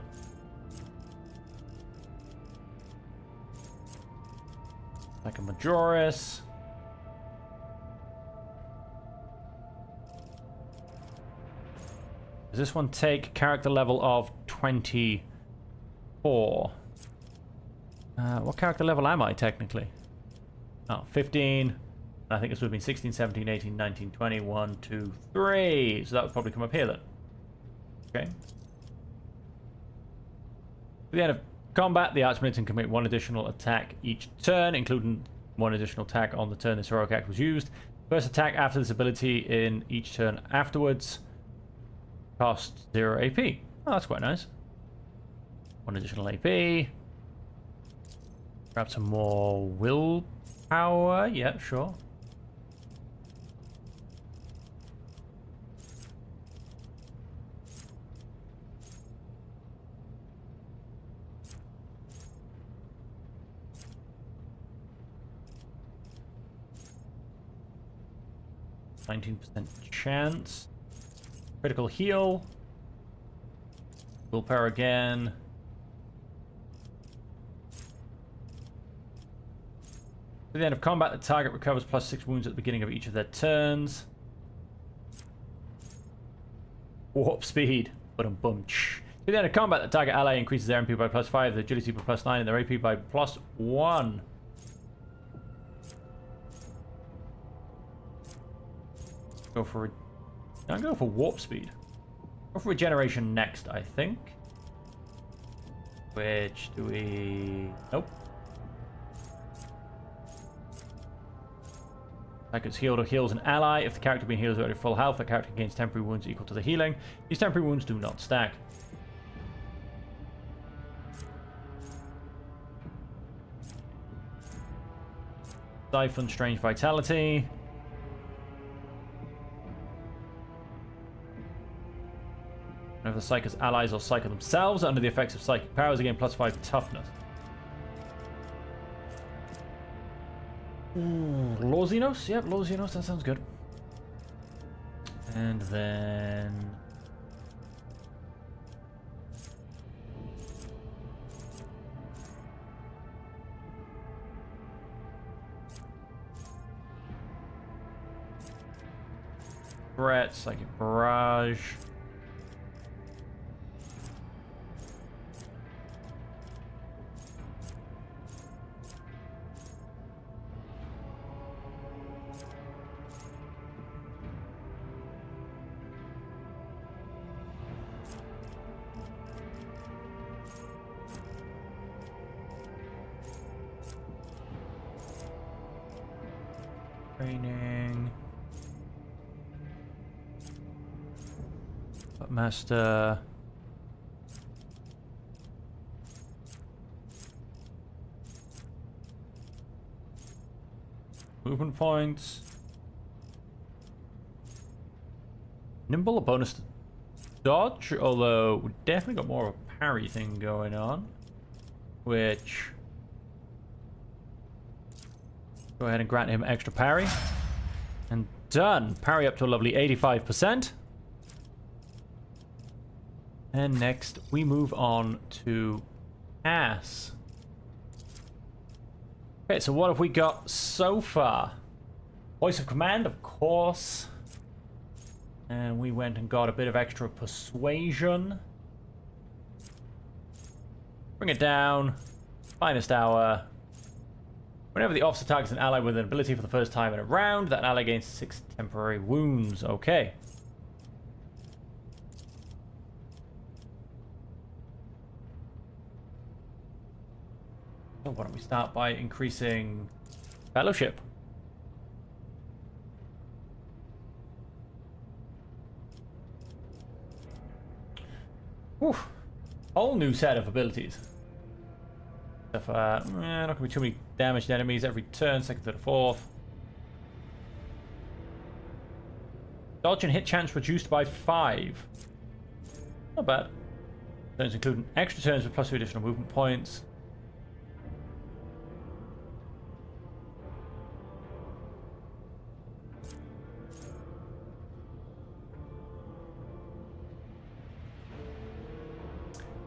Like a Majoris. Does this one take character level of 24? What character level am I technically? Oh, 15. I think this would have been 16, 17, 18, 19, 20, 1, 2, 3. So that would probably come up here then. Okay. At the end of combat, the arch-militant can make 1 additional attack each turn, including 1 additional attack on the turn this heroic act was used. First attack after this ability in each turn afterwards costs 0 AP. Oh, that's quite nice. 1 additional AP. Grab some more willpower. Yeah, sure. %, chance. Critical heal. Willpower again. At the end of combat, the target recovers +6 wounds at the beginning of each of their turns. Warp speed. But-um-bum-ch. At the end of combat, the target ally increases their MP by +5, their agility by +9, and their AP by +1. Go for don't go for warp speed. Go for regeneration next, I think. Which do we... Nope. Psychic's healed or heals an ally. If the character being healed is already full health, the character gains temporary wounds equal to the healing. These temporary wounds do not stack. Siphon Strange Vitality. Whenever the Psychic's allies or Psychic themselves are under the effects of psychic powers, they gain +5 toughness. Lorzinos? Yep, Lorzinos, that sounds good. And then... Threat, Psychic Barrage. Training. Master. Movement points. Nimble, a bonus to dodge, although we definitely got more of a parry thing going on. Which... Go ahead and grant him extra parry. And done. Parry up to a lovely 85%. And next, we move on to Ass. Okay, so what have we got so far? Voice of Command, of course. And we went and got a bit of extra Persuasion. Bring it down. Finest Hour. Whenever the officer targets an ally with an ability for the first time in a round, that ally gains 6 temporary wounds. Okay. So why don't we start by increasing Fellowship? Whew. Whole new set of abilities. Not going to be too many damaged enemies every turn, second, third, fourth. Dodge and hit chance reduced by 5. Not bad. Turns including extra turns with +2 additional movement points.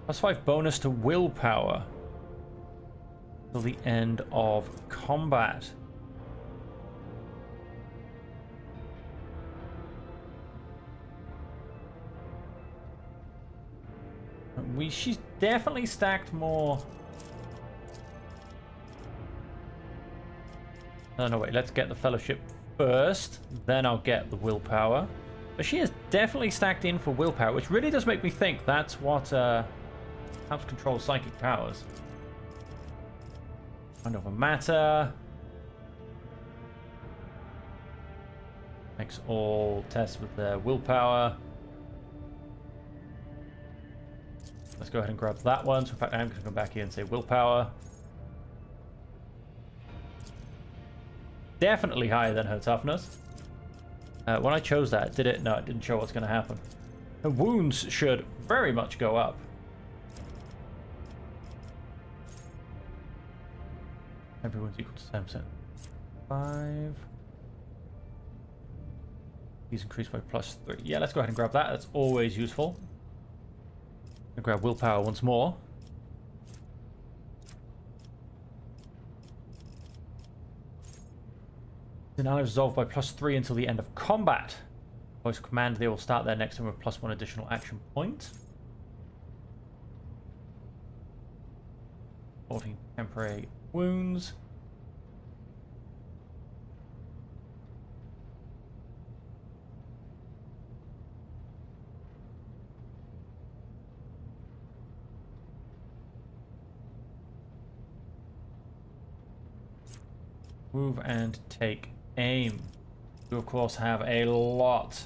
+5 bonus to willpower till the end of combat. She's definitely stacked more. No, wait, let's get the Fellowship first, then I'll get the willpower. But she is definitely stacked in for willpower, which really does make me think that's what helps control psychic powers. Mind over matter. Makes all tests with their willpower. Let's go ahead and grab that one. So in fact, I'm going to come back here and say willpower. Definitely higher than her toughness. When I chose that, did it? No, it didn't show what's going to happen. Her wounds should very much go up. Everyone's equal to 10%. 5. These increased by +3. Yeah, let's go ahead and grab that. That's always useful. I'll grab willpower once more. The ally is resolved by +3 until the end of combat. Voice of Command, they will start their next turn with +1 additional action point. 14 temporary wounds. Move and take aim. You, of course, have a lot.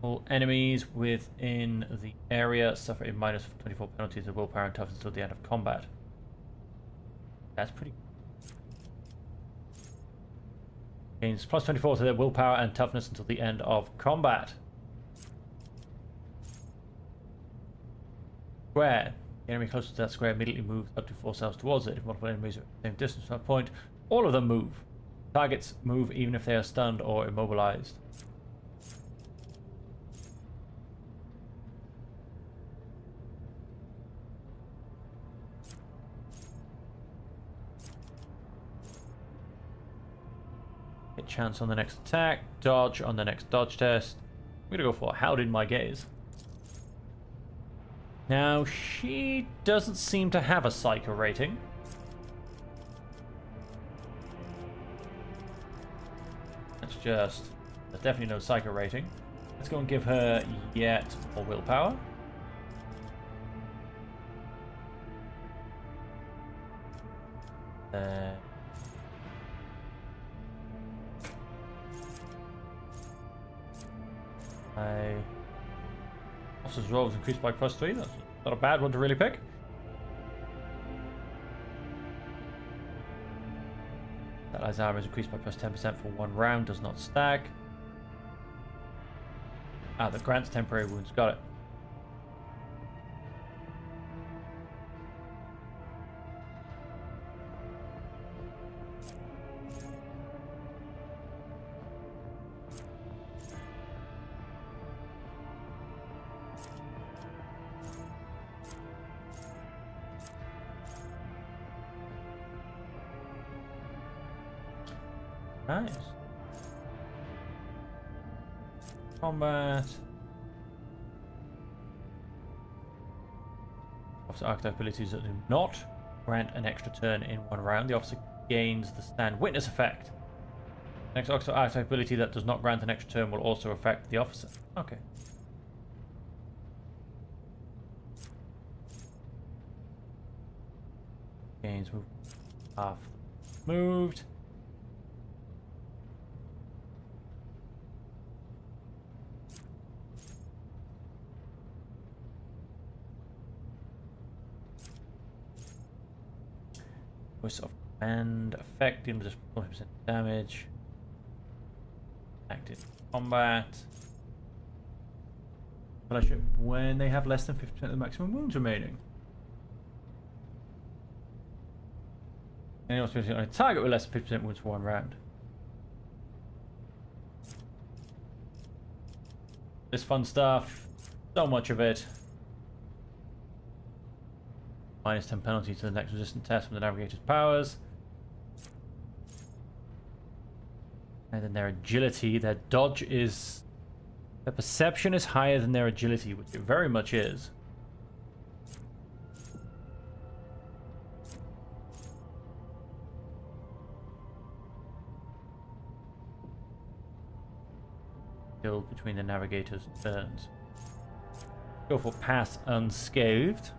All enemies within the area suffer a minus 24 penalties of willpower and toughness until the end of combat. That's pretty. Gains plus 24 to their willpower and toughness until the end of combat. Square. The enemy closest to that square immediately moves up to 4 cells towards it. If multiple enemies are at the same distance from that point, all of them move. Targets move even if they are stunned or immobilized. Hit chance on the next attack, dodge on the next dodge test. I'm gonna go for How Did My Gaze. Now, she doesn't seem to have a Psycho rating. There's definitely no Psycho rating. Let's go and give her yet more willpower. Officer's roll is increased by +3. That's not a bad one to really pick. That allies armor is increased by +10% for 1 round. Does not stack. Ah, that grants temporary wounds. Got it. Nice. Combat. Officer archetype abilities that do not grant an extra turn in 1 round. The officer gains the stand witness effect. Next officer archetype ability that does not grant an extra turn will also affect the officer. Okay. Gains move half moved. Voice of command effect, dealing with 40% damage. Active combat. Fellowship when they have less than 50% of the maximum wounds remaining. Anyone specifically on a target with less than 50% wounds for 1 round. This fun stuff. So much of it. Minus 10 penalty to the next resistant test from the navigator's powers. And then their agility, their dodge is... Their perception is higher than their agility, which it very much is. Still between the navigator's turns. Go for pass unscathed.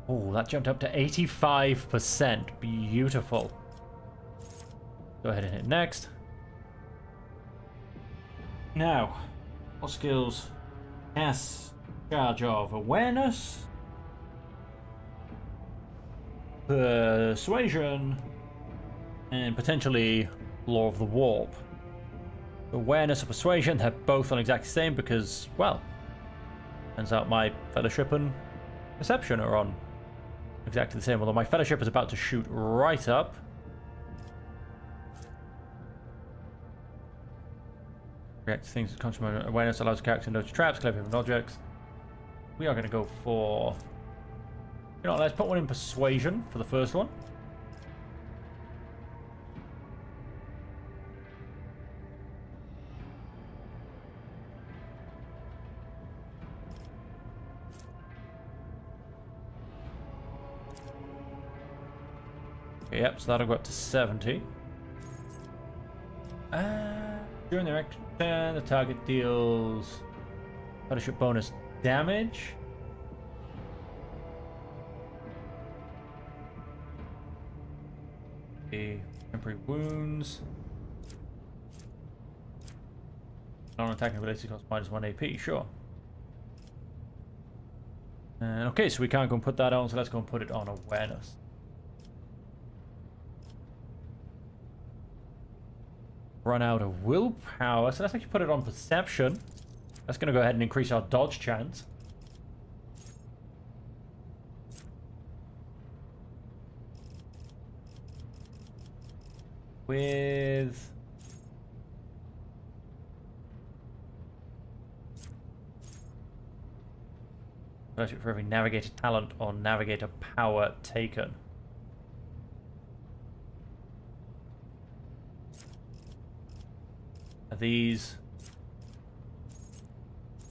Oh, that jumped up to 85%. Beautiful. Go ahead and hit next. Now, what skills? Yes, charge of awareness, persuasion, and potentially law of the warp. Awareness or persuasion, they're both on exactly the same because, well, turns out my fellowship and perception are on exactly the same, although my fellowship is about to shoot right up. React to things with conscious awareness allows the character to notice traps, clever hidden objects. We are going to go for... You know, let's put one in persuasion for the first one. Yep, so that'll go up to 70. During their action turn, the target deals fellowship bonus damage. the temporary wounds. Non-attacking ability cost -1 AP, sure. Okay, so we can't go and put that on, so let's go and put it on awareness. Run out of willpower, so let's actually put it on perception. That's going to go ahead and increase our dodge chance. With... for every navigator talent or navigator power taken. Are these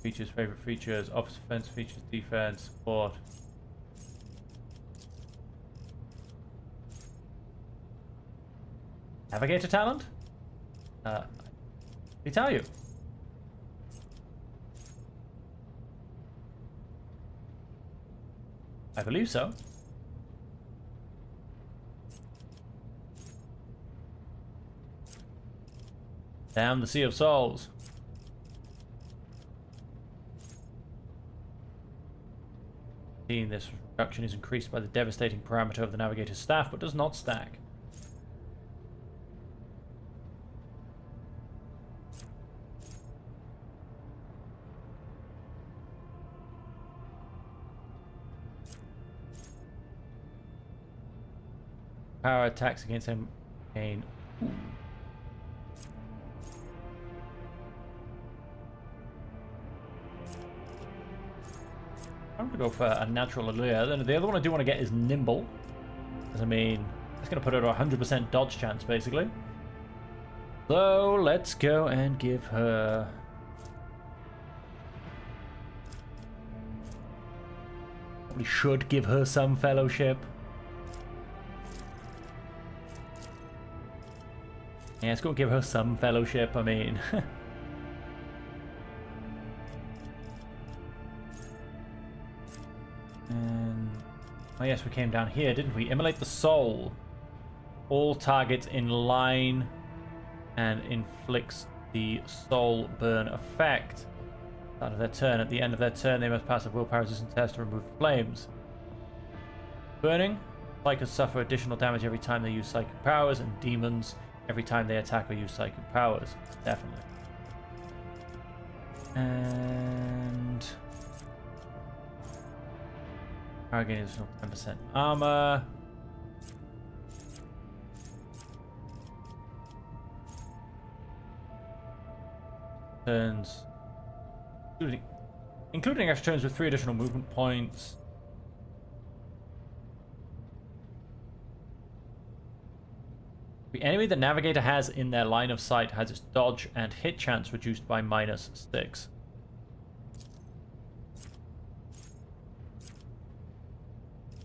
features, favorite features, offense features, defense, support? Navigator talent? Let me tell you. I believe so. Damn the Sea of Souls. This reduction is increased by the devastating parameter of the navigator's staff, but does not stack. Power attacks against him gain. I'm gonna go for a natural allure. Then the other one I do want to get is nimble, because I mean it's gonna put her at 100% dodge chance basically. So let's go and give her. We should give her some fellowship. Yeah, let's go give her some fellowship, I mean. And... oh yes, we came down here, didn't we? Immolate the soul. All targets in line and inflicts the soul burn effect. Start of their turn. At the end of their turn, they must pass a willpower resistance test to remove flames. Burning. Psychers suffer additional damage every time they use psychic powers, and demons every time they attack or use psychic powers. Definitely. And... power gain is 10% armor. Turns... including extra turns with 3 additional movement points. The enemy the navigator has in their line of sight has its dodge and hit chance reduced by -6.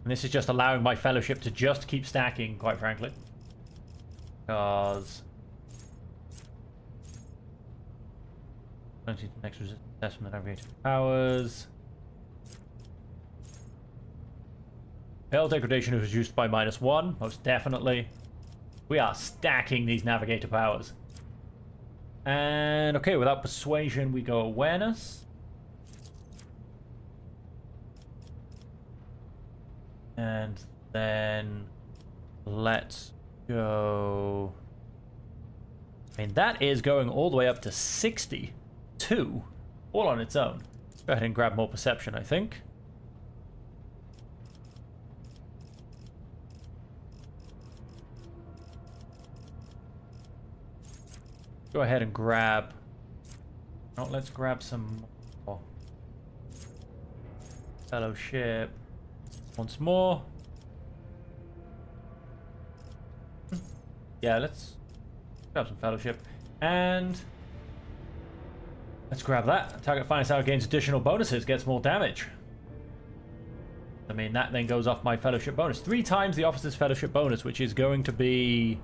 And this is just allowing my fellowship to just keep stacking, quite frankly. Because... next resistance test from the navigator powers. Hell degradation is reduced by -1, most definitely. We are stacking these navigator powers. And okay, without persuasion, we go awareness. And then let's go. I mean, that is going all the way up to 62, all on its own. Go ahead and grab more perception, I think. Go ahead and grab... oh, let's grab some more fellowship once more. Yeah, let's grab some fellowship. And let's grab that. Target finest hour gains additional bonuses, gets more damage. I mean, that then goes off my fellowship bonus. 3 times the officer's fellowship bonus, which is going to be...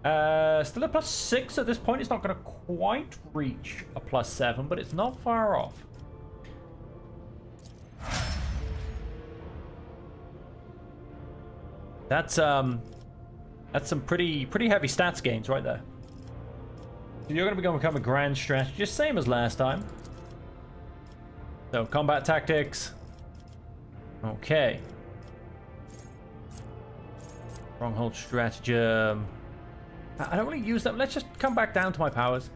still a +6 at this point. It's not going to quite reach a +7, but it's not far off. That's That's some pretty heavy stats gains right there. So you're going to become a grand strategist, same as last time. So, combat tactics. Okay. Stronghold stratagem. I don't really use them. Let's just come back down to my powers.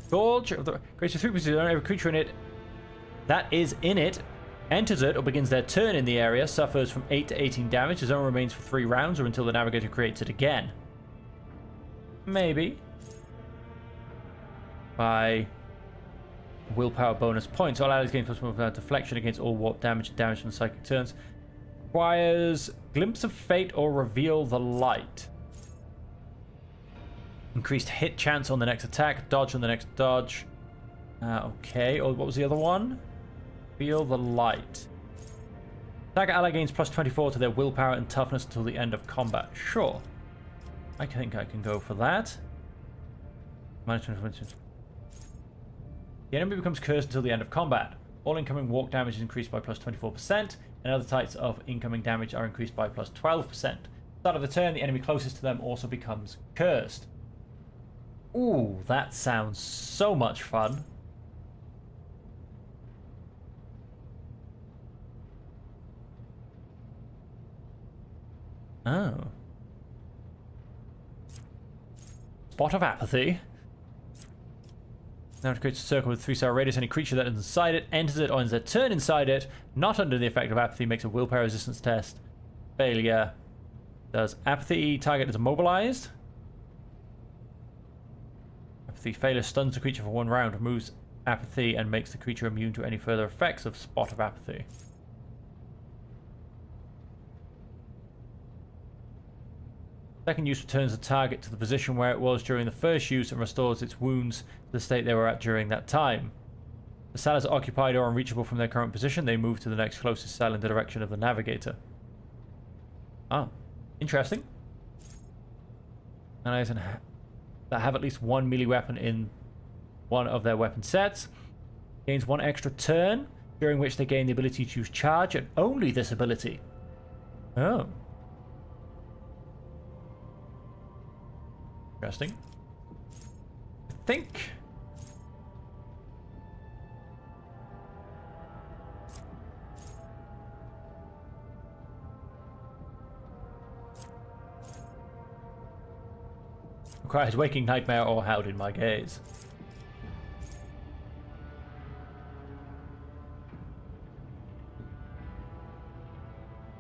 Gorge of the creates 3% on every creature in it that is in it, enters it or begins their turn in the area, suffers from 8 to 18 damage. The zone remains for 3 rounds or until the navigator creates it again. Maybe. By willpower bonus points. All allies gain plus 1 deflection against all warp damage and damage from psychic turns. Requires Glimpse of Fate or Reveal the Light. Increased hit chance on the next attack, dodge on the next dodge. Okay, what was the other one? Reveal the Light. Attacker ally gains plus 24 to their willpower and toughness until the end of combat. Sure. I think I can go for that. Minus 24. The enemy becomes cursed until the end of combat. All incoming walk damage is increased by plus 24%, and other types of incoming damage are increased by plus 12%. Start of the turn, the enemy closest to them also becomes cursed. Ooh, that sounds so much fun. Oh. Spot of Apathy. Now it creates a circle with 3-star radius. Any creature that is inside it, enters it, or ends their turn inside it, not under the effect of apathy, makes a willpower resistance test. Failure. Does apathy target is immobilized? Apathy failure stuns the creature for 1 round, removes apathy, and makes the creature immune to any further effects of Spot of Apathy. Second use returns the target to the position where it was during the first use and restores its wounds to the state they were at during that time. The cell is occupied or unreachable from their current position. They move to the next closest cell in the direction of the navigator. Oh, interesting. Allies that have at least 1 melee weapon in one of their weapon sets gains 1 extra turn, during which they gain the ability to use charge, and only this ability. Oh. Interesting. I think... requires waking nightmare or held in my gaze.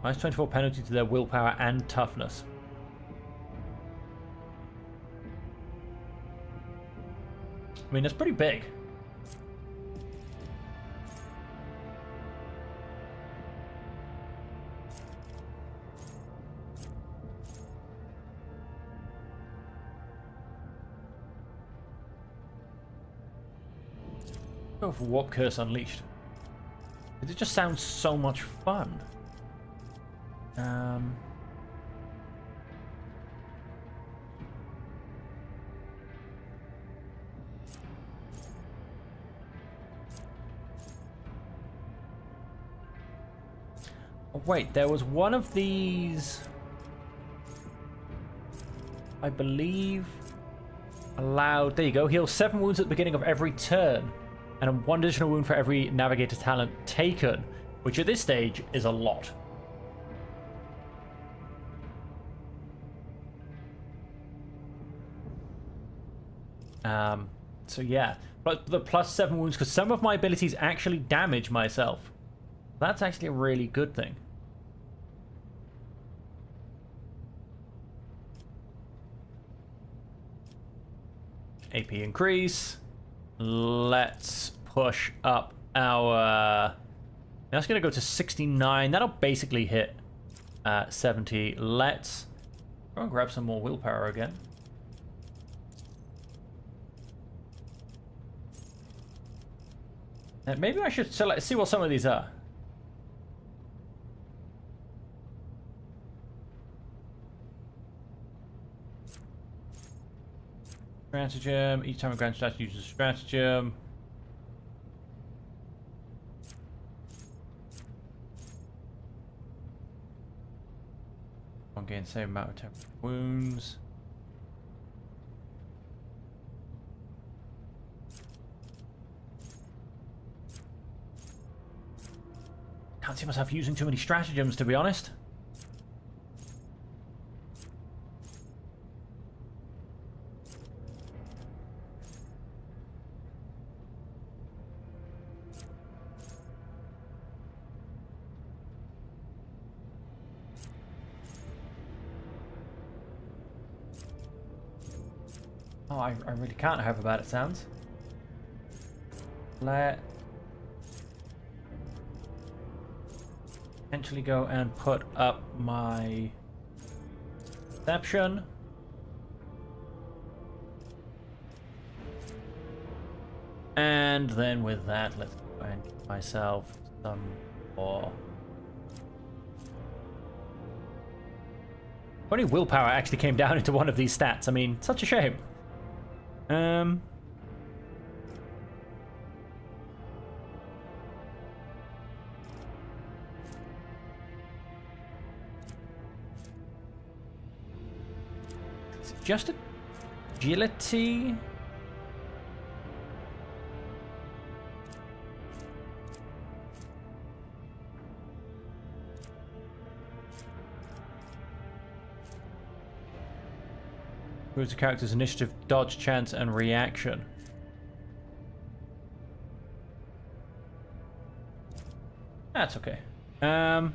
Minus 24 penalty to their willpower and toughness. I mean, that's pretty big. Go for Warp Curse Unleashed. It just sounds so much fun. Oh, wait, there was one of these, I believe, allowed... There you go. Heal 7 wounds at the beginning of every turn, and 1 additional wound for every navigator talent taken, which at this stage is a lot. So yeah, but the plus 7 wounds, because some of my abilities actually damage myself. That's actually a really good thing. AP increase. Let's push up our... That's going to go to 69. That'll basically hit 70. Let's go and grab some more willpower again. And maybe I should select, see what some of these are. Stratagem. Each time a grand strategy uses a stratagem. One gain same amount of temporary wounds. Can't see myself using too many stratagems, to be honest. Oh, I really can't, however bad it sounds. Let potentially go and put up my perception. And then with that, let's go and give myself some more. Only willpower actually came down into one of these stats. I mean, such a shame. Is it just agility? Who's the character's initiative, dodge, chance, and reaction? That's okay. I'm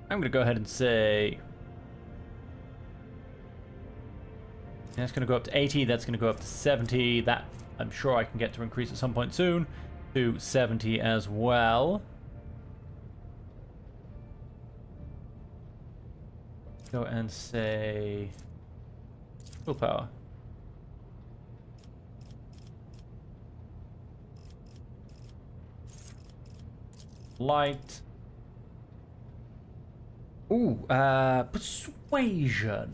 gonna go ahead and say that's gonna go up to 80. That's gonna go up to 70. That I'm sure I can get to increase at some point soon to 70 as well. Go and say willpower. Light. Ooh, persuasion.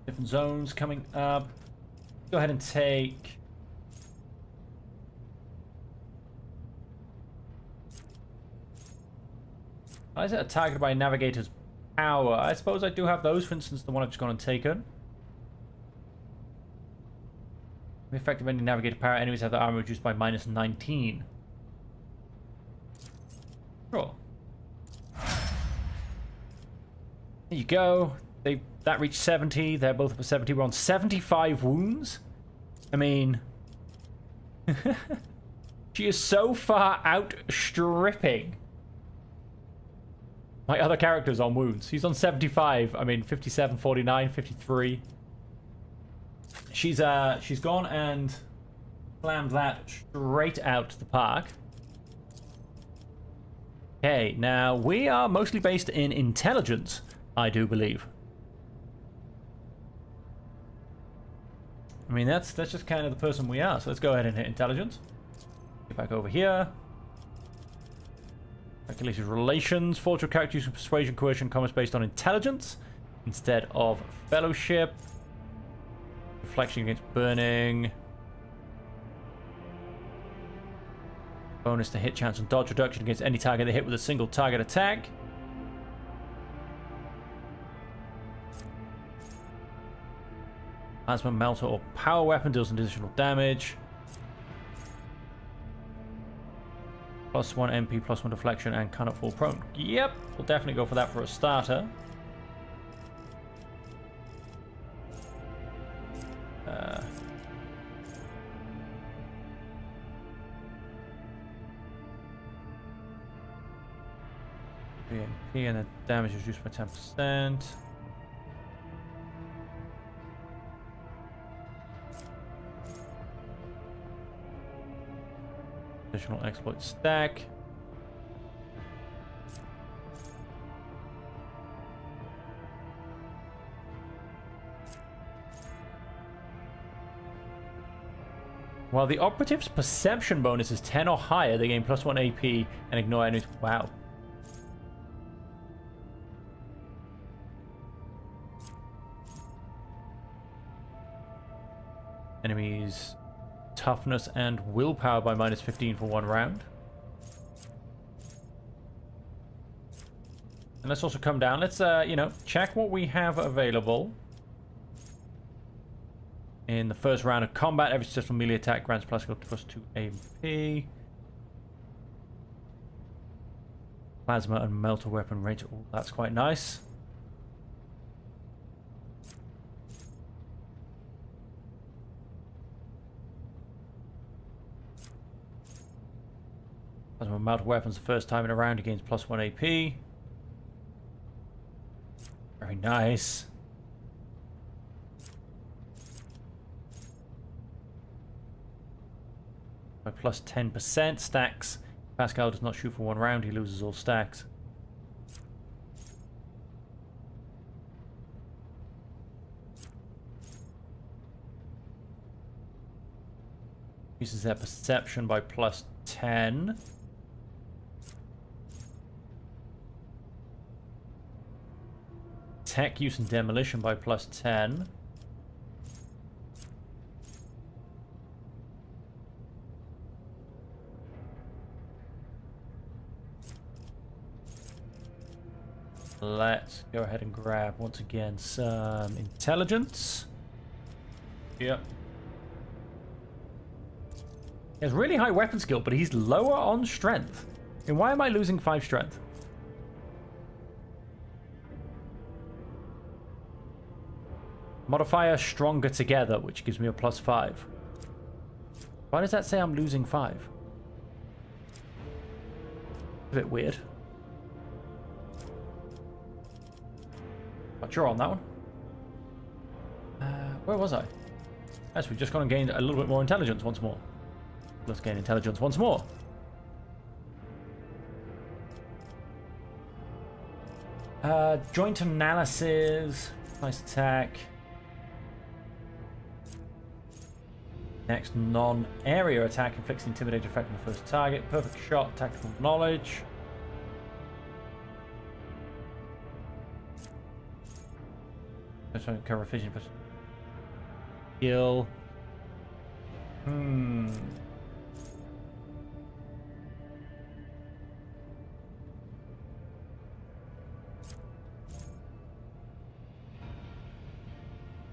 Different zones coming up. Go ahead and take why is it targeted by a navigator's power? I suppose I do have those, for instance, the one I've just gone and taken. The effect of any navigator power, enemies have their armor reduced by -19. Sure. There you go. That reached 70. They're both up at 70. We're on 75 wounds. I mean, she is so far outstripping my other characters on wounds. He's on 75. I mean, 57, 49, 53. She's gone and slammed that straight out the park. Okay, now we are mostly based in intelligence, I do believe. I mean, that's just kind of the person we are. So let's go ahead and hit intelligence. Get back over here. Calculated relations. Forge of character using persuasion, coercion, commerce based on intelligence instead of fellowship. Reflection against burning. Bonus to hit chance and dodge reduction against any target they hit with a single target attack. Plasma melter or power weapon deals additional damage. +1 MP, +1 deflection, and cannot fall prone. Yep, we'll definitely go for that for a starter. MP and the damage is reduced by 10%. Additional exploit stack. While the operative's perception bonus is 10 or higher, they gain +1 AP and ignore enemies. Wow. enemies toughness and willpower by -15 for 1 round. And let's also come down. Let's, you know, check what we have available. In the first round of combat, every successful melee attack grants +2 AP. Plasma and melter weapon range. Oh, that's quite nice. Plasma and melter weapons the first time in a round, he gains +1 AP. Very nice. By +10% stacks. Pascal does not shoot for 1 round, he loses all stacks. Uses their perception by +10. Tech use and demolition by +10. Let's go ahead and grab, once again, some intelligence. Yep. He has really high weapon skill, but he's lower on strength. And why am I losing 5 strength? Modifier stronger together, which gives me a +5. Why does that say I'm losing 5? A bit weird. Not sure on that one. Where was I? Yes, we've just gone and gained a little bit more intelligence once more. Let's gain intelligence once more. Joint analysis. Nice attack. Next, non-area attack inflicts intimidate effect on the first target. Perfect shot, tactical knowledge. Cover efficient. Skill.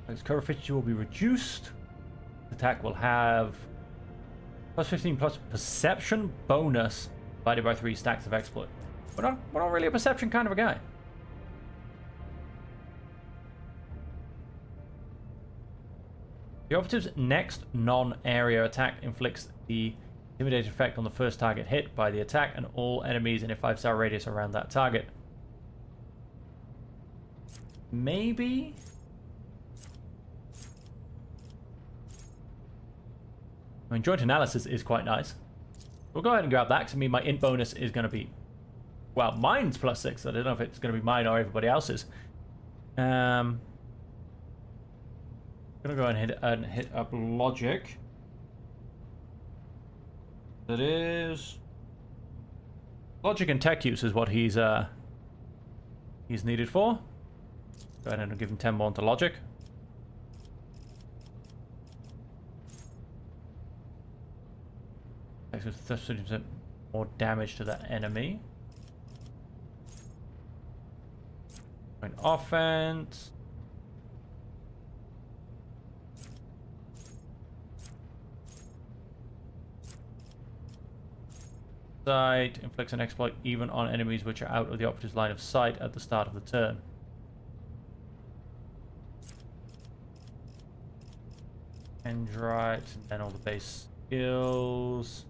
Its cover efficiency will be reduced. Attack will have +15 plus perception bonus divided by 3 stacks of exploit. We're not really a perception kind of a guy. The operative's next non-area attack inflicts the intimidate effect on the first target hit by the attack and all enemies in a 5-star radius around that target. Maybe? I mean, joint analysis is quite nice. We'll go ahead and grab that, because I mean, my int bonus is going to be... Well, mine's +6. I don't know if it's going to be mine or everybody else's. I'm going to go ahead and hit up logic. That is... Logic and tech use is what he's needed for. Go ahead and give him 10 more into logic. Takes 30% more damage to that enemy. Going offense. Sight inflicts an exploit even on enemies which are out of the operative's line of sight at the start of the turn. Dendrite, and then all the base skills.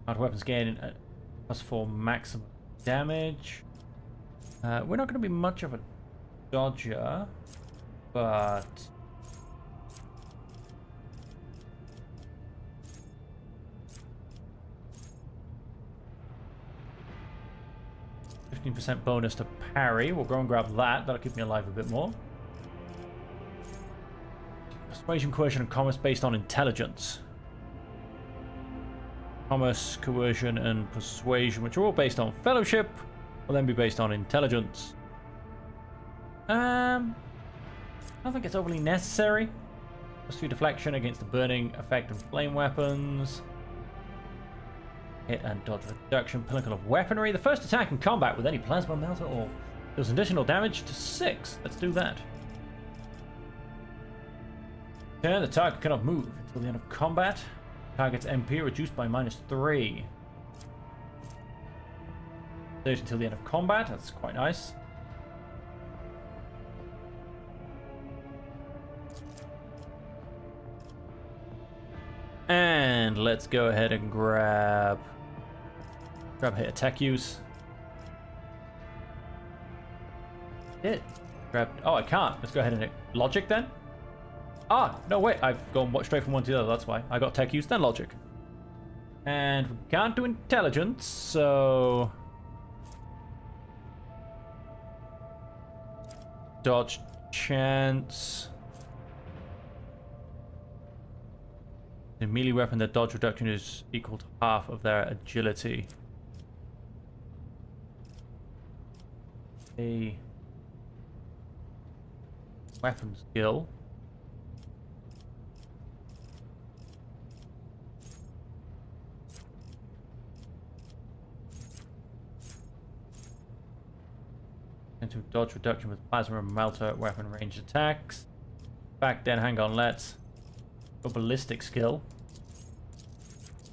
Hard weapons gain +4 maximum damage. We're not going to be much of a dodger, but 15% bonus to parry. We'll go and grab that. That'll keep me alive a bit more. Persuasion, coercion, and commerce based on intelligence. Commerce, coercion, and persuasion, which are all based on fellowship, will then be based on intelligence. I don't think it's overly necessary. +2 deflection against the burning effect of flame weapons. Hit and dodge reduction, pinnacle of weaponry. The first attack in combat with any plasma melter or does additional damage to 6. Let's do that. Turn, the target cannot move until the end of combat. Target's MP reduced by -3. 30 until the end of combat. That's quite nice. And let's go ahead and grab hit attack use. Hit. Grab. Oh, I can't. Let's go ahead and hit logic then. Ah, no, wait. I've gone straight from one to the other. That's why. I got tech use, then logic. And we can't do intelligence, so... Dodge chance. The melee weapon, the dodge reduction is equal to half of their agility. A weapon skill. Into dodge reduction with plasma and melter weapon range attacks. Back then, hang on, let's go ballistic skill.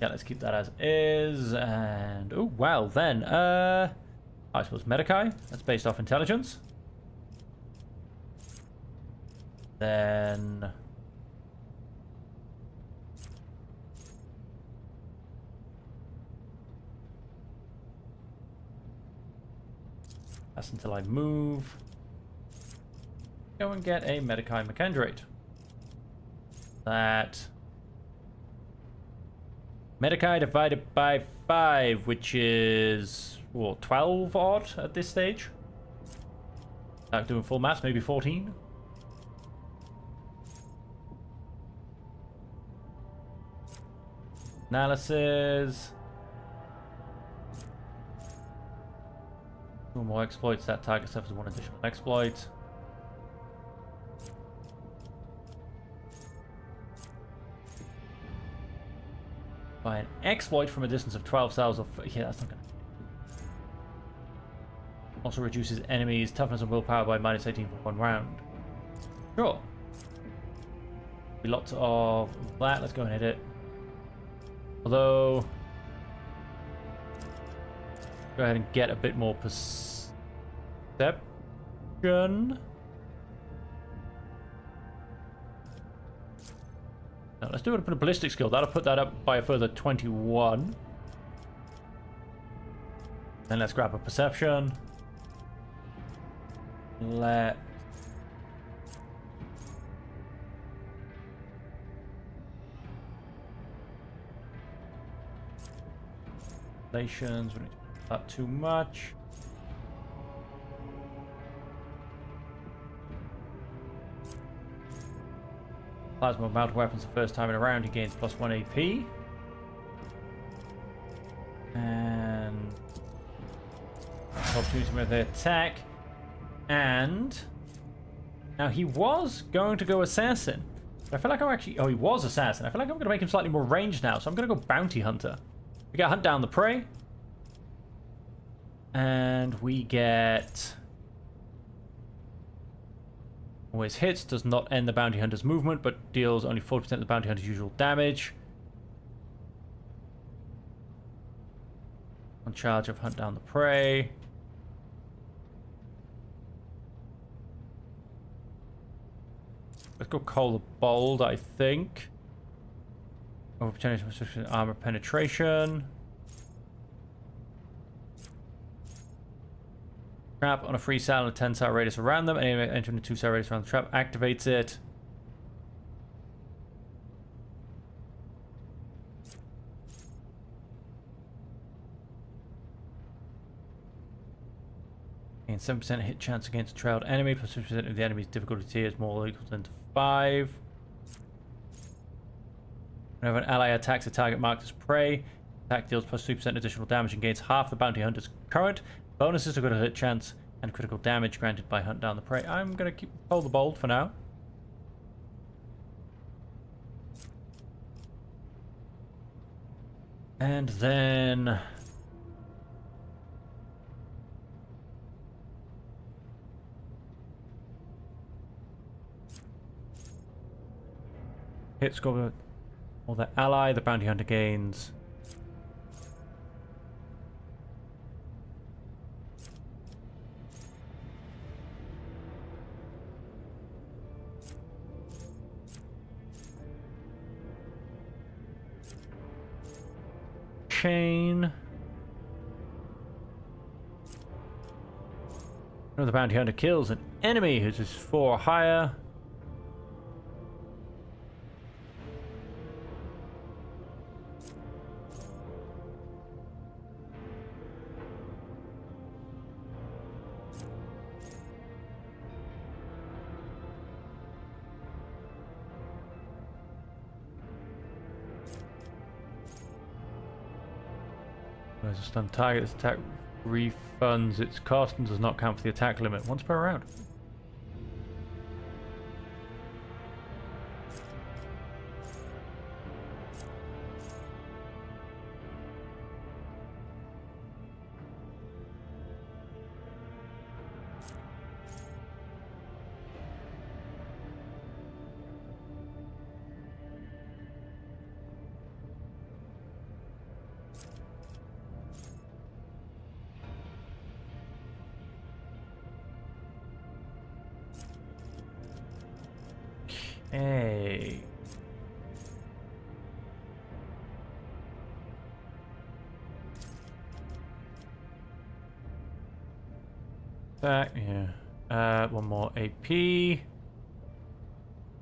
Yeah, let's keep that as is. And oh well, then I suppose Medicae. That's based off intelligence. Then that's until I move. Go and get a Medicae Macendrate. That Medicae divided by 5, which is what, 12 odd at this stage. Like doing full maths, maybe 14. Analysis. 2 more exploits. That target suffers 1 additional exploit. By an exploit from a distance of 12 cells of... Yeah, that's not gonna... Also reduces enemies' toughness and willpower by -18 for 1 round. Sure. Be lots of that. Let's go and hit it. Although... Go ahead and get a bit more perception. No, let's do it with a ballistic skill. That'll put that up by a further 21. Then let's grab a perception. Let... Relations, we don't need to put that too much. Plasma mounted weapons the first time in a round, he gains +1 AP. And opportunity with the attack. And now he was going to go assassin. But I feel like I'm actually... Oh, he was assassin. I feel like I'm going to make him slightly more ranged now. So I'm going to go bounty hunter. We got hunt down the prey. And we get... Always hits, does not end the bounty hunter's movement, but deals only 40% of the bounty hunter's usual damage. On charge of hunt down the prey. Let's go Call the Bold, I think. Opportunity for armor penetration. Trap on a free cell and a 10 cell radius around them. Any entering a 2 cell radius around the trap activates it. And 7% hit chance against a trailed enemy, plus 50% of the enemy's difficulty tier is more or equal to 5. Whenever an ally attacks a target marked as prey, attack deals +3% additional damage and gains half the bounty hunter's current. Bonuses are going to hit chance and critical damage granted by hunt down the prey. I'm going to hold the bold for now. And then hit score or the ally, the bounty hunter gains. Chain. The bounty hunter kills an enemy who's just 4 or higher. There's a stun target. This attack refunds its cost and does not count for the attack limit once per round. Hey. Back, yeah. One more AP. We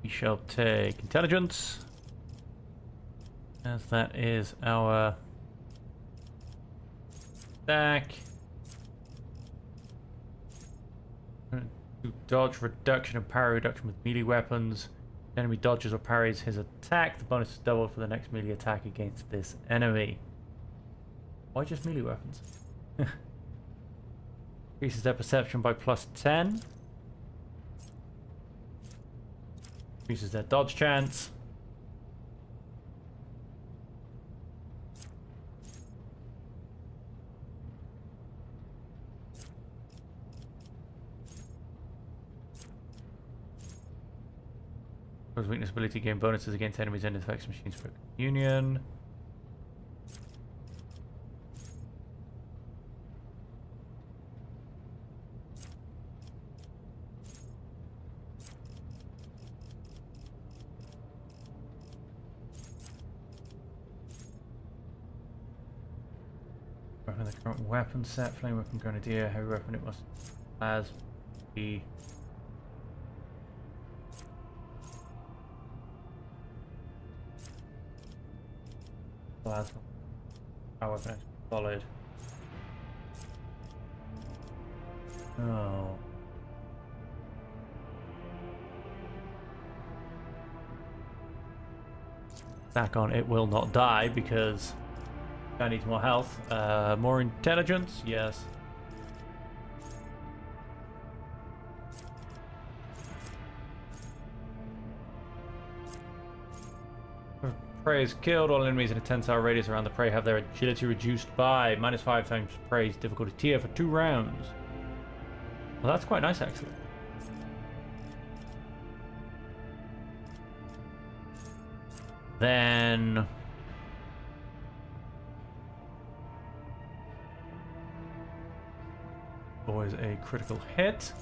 shall take intelligence, as that is our stack. Dodge reduction and parry reduction with melee weapons. Enemy dodges or parries his attack. The bonus is doubled for the next melee attack against this enemy. Why just melee weapons? Increases their perception by +10. Increases their dodge chance. Weakness ability gain bonuses against enemies and effects machines for union. Weapon the current weapon set, flame weapon, grenadier, heavy weapon. It must as be. Plasma. Our weapon is solid. Oh. Back on, it will not die because I need more health. More intelligence, yes. Prey is killed. All enemies in a 10-hour radius around the prey have their agility reduced by -5 times prey's difficulty tier for 2 rounds. Well, that's quite nice, actually. Then always a critical hit.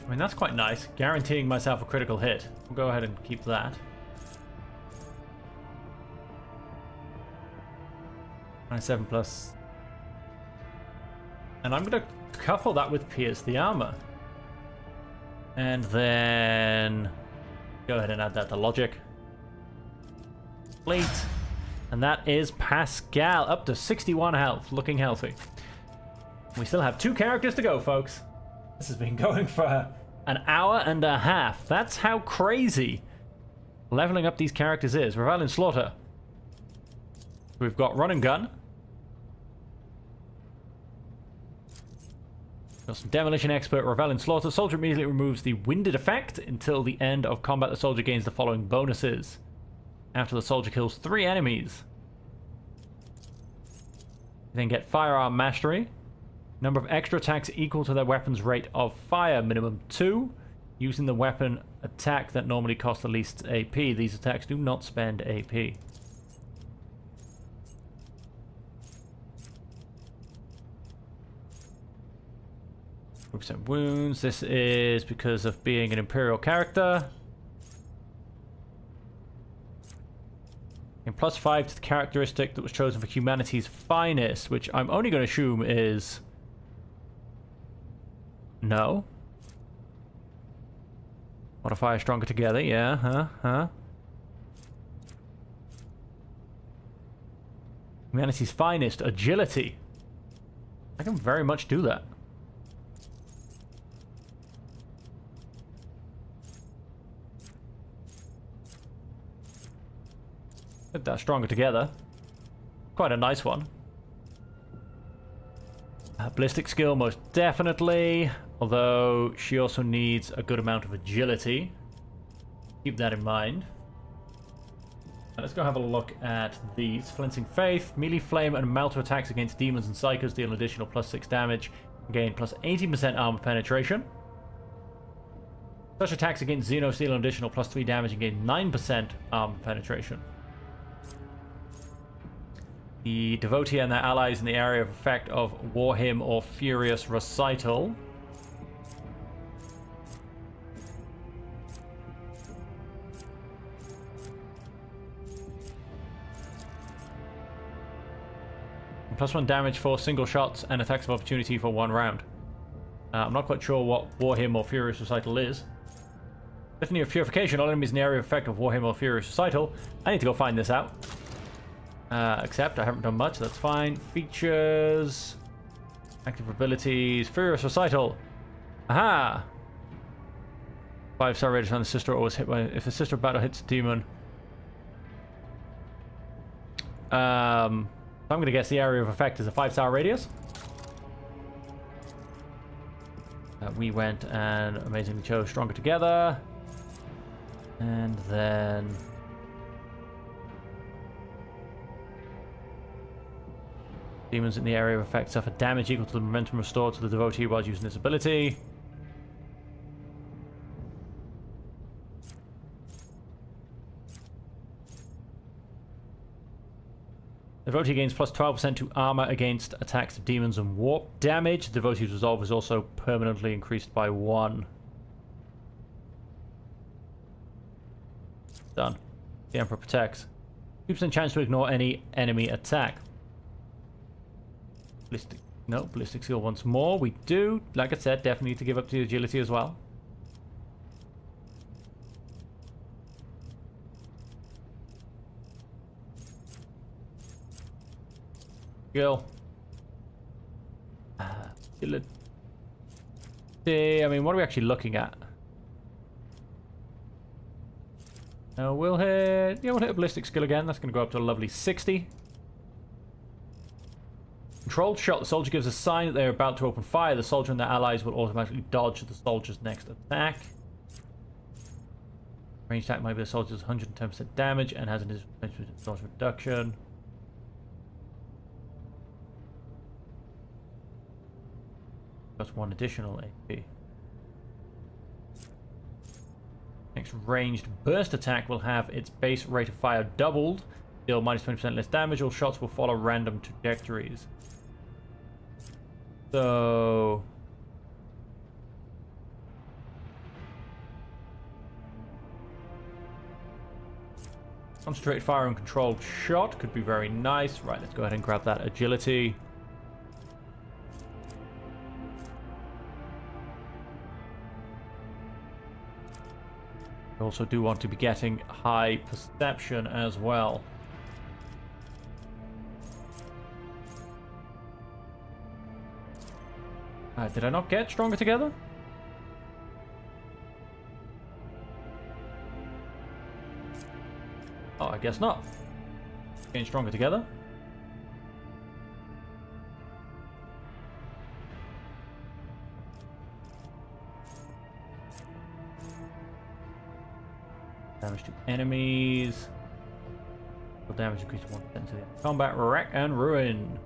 I mean, that's quite nice. Guaranteeing myself a critical hit. We'll go ahead and keep that. -7+. And I'm going to couple that with Pierce the Armor. And then go ahead and add that to Logic. Complete. And that is Pascal, up to 61 health, looking healthy. We still have 2 characters to go, folks. This has been going for an hour and a half. That's how crazy leveling up these characters is. Revel in Slaughter. We've got Run and Gun. Got some Demolition Expert, Revel in Slaughter. Soldier immediately removes the Winded effect. Until the end of combat, the soldier gains the following bonuses. After the soldier kills 3 enemies. You then get Firearm Mastery. Number of extra attacks equal to their weapon's rate of fire, minimum 2. Using the weapon attack that normally costs the least AP. These attacks do not spend AP. Percent wounds. This is because of being an Imperial character. And +5 to the characteristic that was chosen for humanity's finest, which I'm only going to assume is... No. Modifier stronger together, yeah, huh? Humanity's finest, agility. I can very much do that. Put that stronger together. Quite a nice one. Ballistic skill, most definitely. Although she also needs a good amount of agility. Keep that in mind. Let's go have a look at these. Flinching Faith, melee flame and melter attacks against demons and psychers deal an additional +6 damage. Gain +80% armor penetration. Such attacks against Xenos deal an additional +3 damage and gain 9% armor penetration. The devotee and their allies in the area of effect of War Hymn or Furious Recital. +1 damage for single shots and attacks of opportunity for 1 round. I'm not quite sure what War Hymn or Furious Recital is. Epiphany of Purification. All enemies in the area of effect of War Hymn or Furious Recital. I need to go find this out. Except I haven't done much, that's fine. Features, active abilities, Furious Recital. Aha! 5-star rated on the sister always hit by if the sister battle hits a demon. I'm gonna guess the area of effect is a 5-star radius. We went and amazingly chose Stronger Together. And then demons in the area of effect suffer damage equal to the momentum restored to the devotee while using this ability. The devotee gains +12% to armor against attacks of demons and warp damage. The devotee's resolve is also permanently increased by 1. Done. The Emperor protects. 2% chance to ignore any enemy attack. Ballistic skill once more. We do, like I said, definitely need to give up to the agility as well. Skill. Agility. I mean, what are we actually looking at? We'll hit a ballistic skill again. That's going to go up to a lovely 60. Controlled shot. The soldier gives a sign that they're about to open fire. The soldier and their allies will automatically dodge the soldier's next attack. Range attack might be the soldier's 110% damage and has an additional reduction. That's 1 additional AP. Next ranged burst attack will have its base rate of fire doubled. Deal -20% less damage. All shots will follow random trajectories. So concentrated fire and controlled shot could be very nice. Right, let's go ahead and grab that agility. We also do want to be getting high perception as well. Did I not get Stronger Together? Oh, I guess not. Getting Stronger Together. Damage to enemies. Damage increased to 1% to the combat. Wreck and ruin.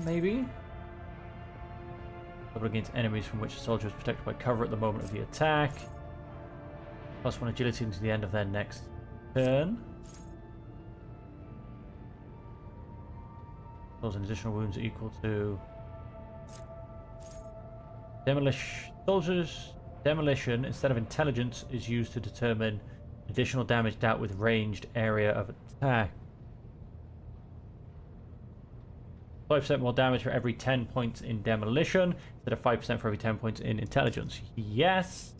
Maybe. Cover against enemies from which the soldier is protected by cover at the moment of the attack. +1 agility into the end of their next turn. Cause an additional wounds equal to demolition. Soldiers demolition instead of intelligence is used to determine additional damage dealt with ranged area of attack. 5% more damage for every 10 points in demolition instead of 5% for every 10 points in intelligence. Yes.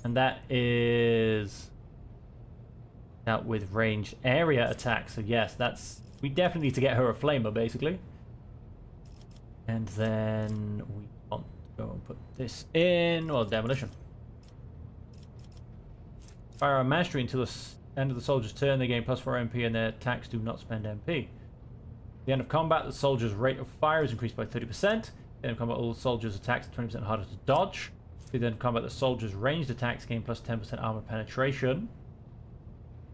And that is dealt with ranged area attack. So yes, that's... We definitely need to get her a flamer, basically. And then we want to go and put this in... Well, demolition. Firearm mastery until the end of the soldier's turn. They gain +4 MP and their attacks do not spend MP. At the end of combat, the soldier's rate of fire is increased by 30%. At the end of combat, all soldiers' attacks are 20% harder to dodge. At the end of combat, the soldier's ranged attacks gain +10% armor penetration.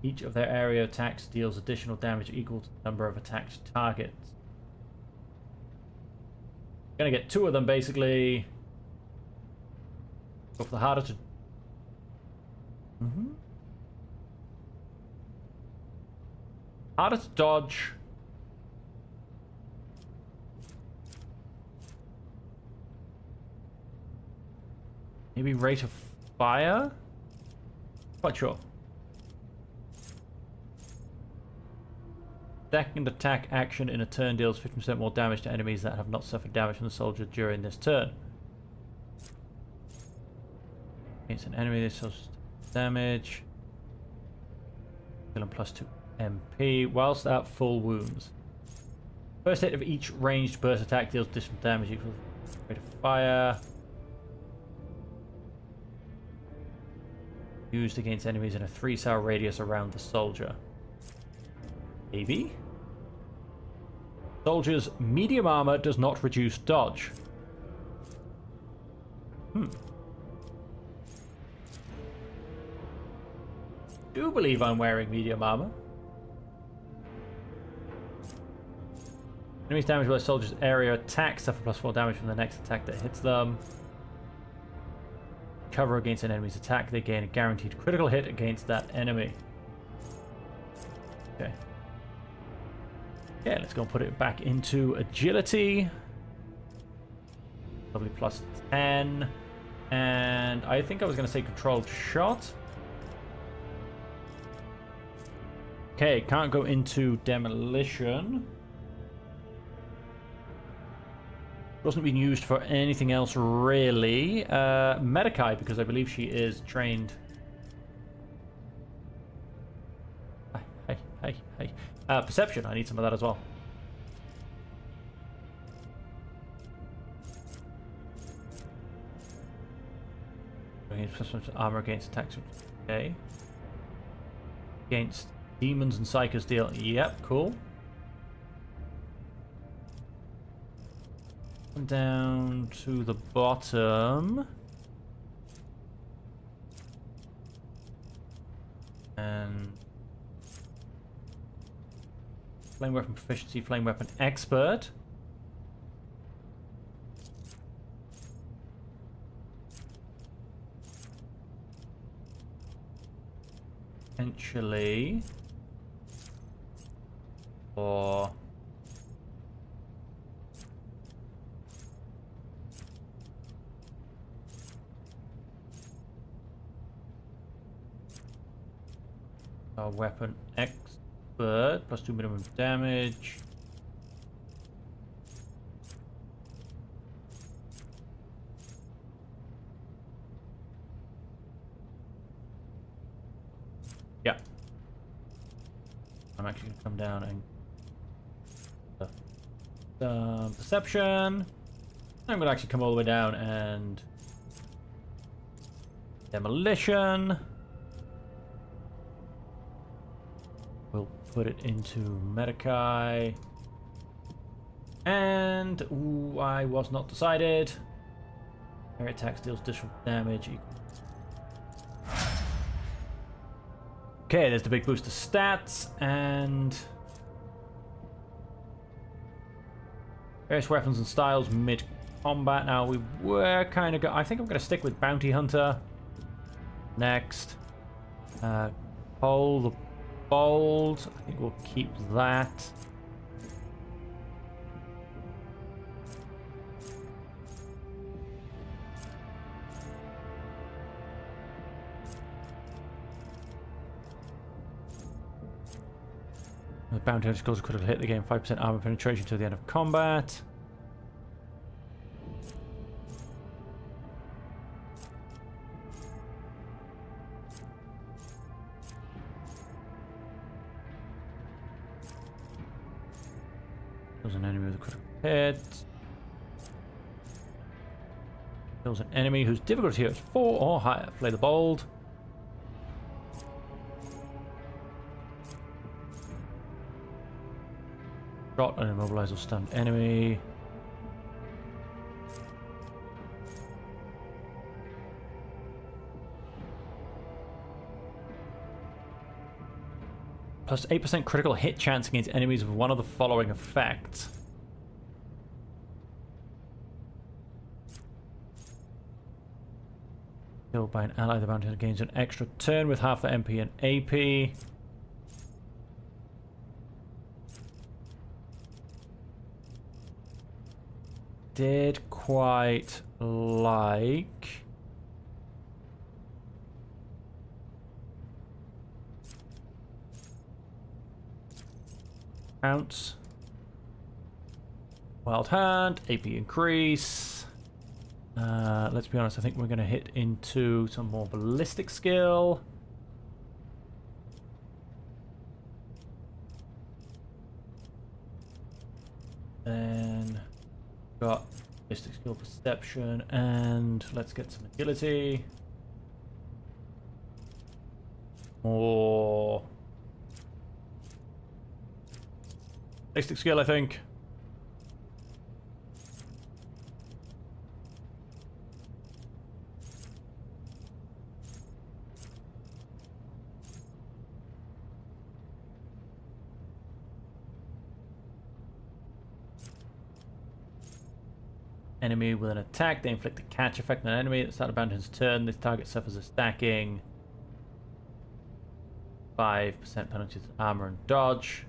Each of their area attacks deals additional damage equal to the number of attacked targets. Gonna get 2 of them, basically. Go for the harder to... Harder to dodge. Maybe rate of fire? Quite sure. Second attack action in a turn deals 50% more damage to enemies that have not suffered damage from the soldier during this turn. Against an enemy, this soldier damage. Kill him +2 MP whilst at full wounds. First hit of each ranged burst attack deals additional damage equal to the rate of fire. Used against enemies in a 3-cell radius around the soldier. Maybe? Soldier's medium armor does not reduce dodge. Do believe I'm wearing medium armor. Enemies damaged by a soldier's area attack suffer +4 damage from the next attack that hits them. Cover against an enemy's attack, they gain a guaranteed critical hit against that enemy. Okay. Yeah, let's go and put it back into agility. Probably +10. And I think I was going to say controlled shot. Okay, can't go into demolition. Wasn't being used for anything else really. Medikai, because I believe she is trained. Hey. Perception, I need some of that as well. Armor against attacks. Okay. Against demons and psychers deal. Yep, cool. Down to the bottom. And flame weapon proficiency, flame weapon expert. Potentially. Or our weapon expert, +2 minimum damage. Yeah. I'm actually going to come down and perception. I'm going to actually come all the way down and demolition. We'll put it into Medikai. And ooh, I was not decided. Air attack deals additional damage. Okay, there's the big boost to stats and various weapons and styles mid combat. Now we were kind of. I think I'm going to stick with Bounty Hunter next. Pole the Bold. I think we'll keep that. The Bounty Hunter skills critical hit the game 5% armor penetration to the end of combat. Kills an enemy with a critical hit. Kills an enemy whose difficulty is 4 or higher. Play the Bold. Shot and immobilize or stunned enemy. Plus 8% critical hit chance against enemies with one of the following effects. Killed by an ally, the bounty hunter gains an extra turn with half the MP and AP. Did quite like Pounce, Wild Hand, AP increase. Let's be honest, I think we're going to hit into some more ballistic skill. Then got ballistic skill perception, and let's get some agility. More ballistic skill, I think. Enemy with an attack, they inflict a catch effect on an enemy at the start of Bounty's turn. This target suffers a stacking 5% penalty to armor and dodge.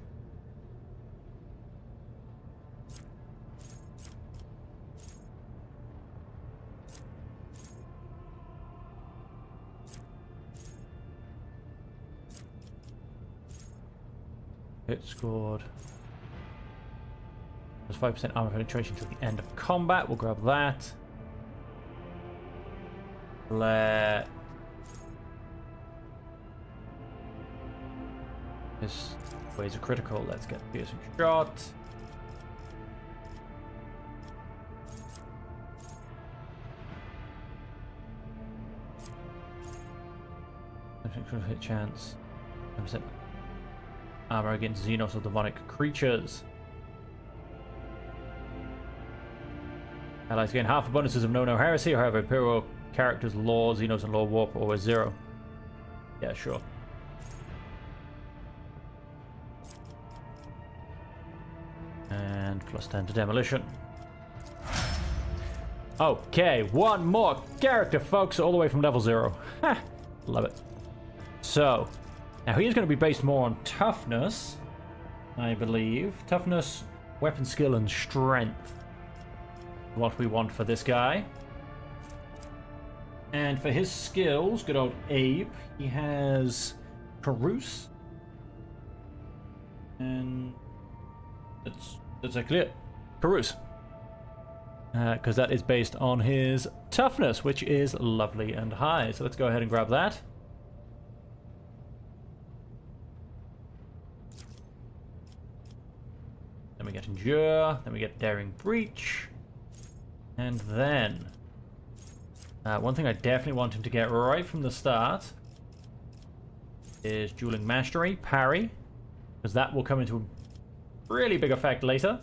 Hit scored. There's 5% armor penetration till the end of combat. We'll grab that. Let this weighs a critical. Let's get the piercing shot. Critical hit chance. 10% armor against Xenos or demonic creatures. Allies gain half the bonuses of No Heresy, or however Imperial characters Law, Xenos, and Law Warp always 0. Yeah, sure. And plus 10 to demolition. Okay, one more character, folks, all the way from level 0. Ha! Love it. So, now he is going to be based more on toughness, I believe. Toughness, weapon skill, and strength. What we want for this guy. And for his skills, good old Abe, he has Carouse. And that's actually it. Carouse. Because that is based on his toughness, which is lovely and high. So let's go ahead and grab that. Then we get Endure, then we get Daring Breach. And then, one thing I definitely want him to get right from the start is Dueling Mastery, Parry, because that will come into a really big effect later.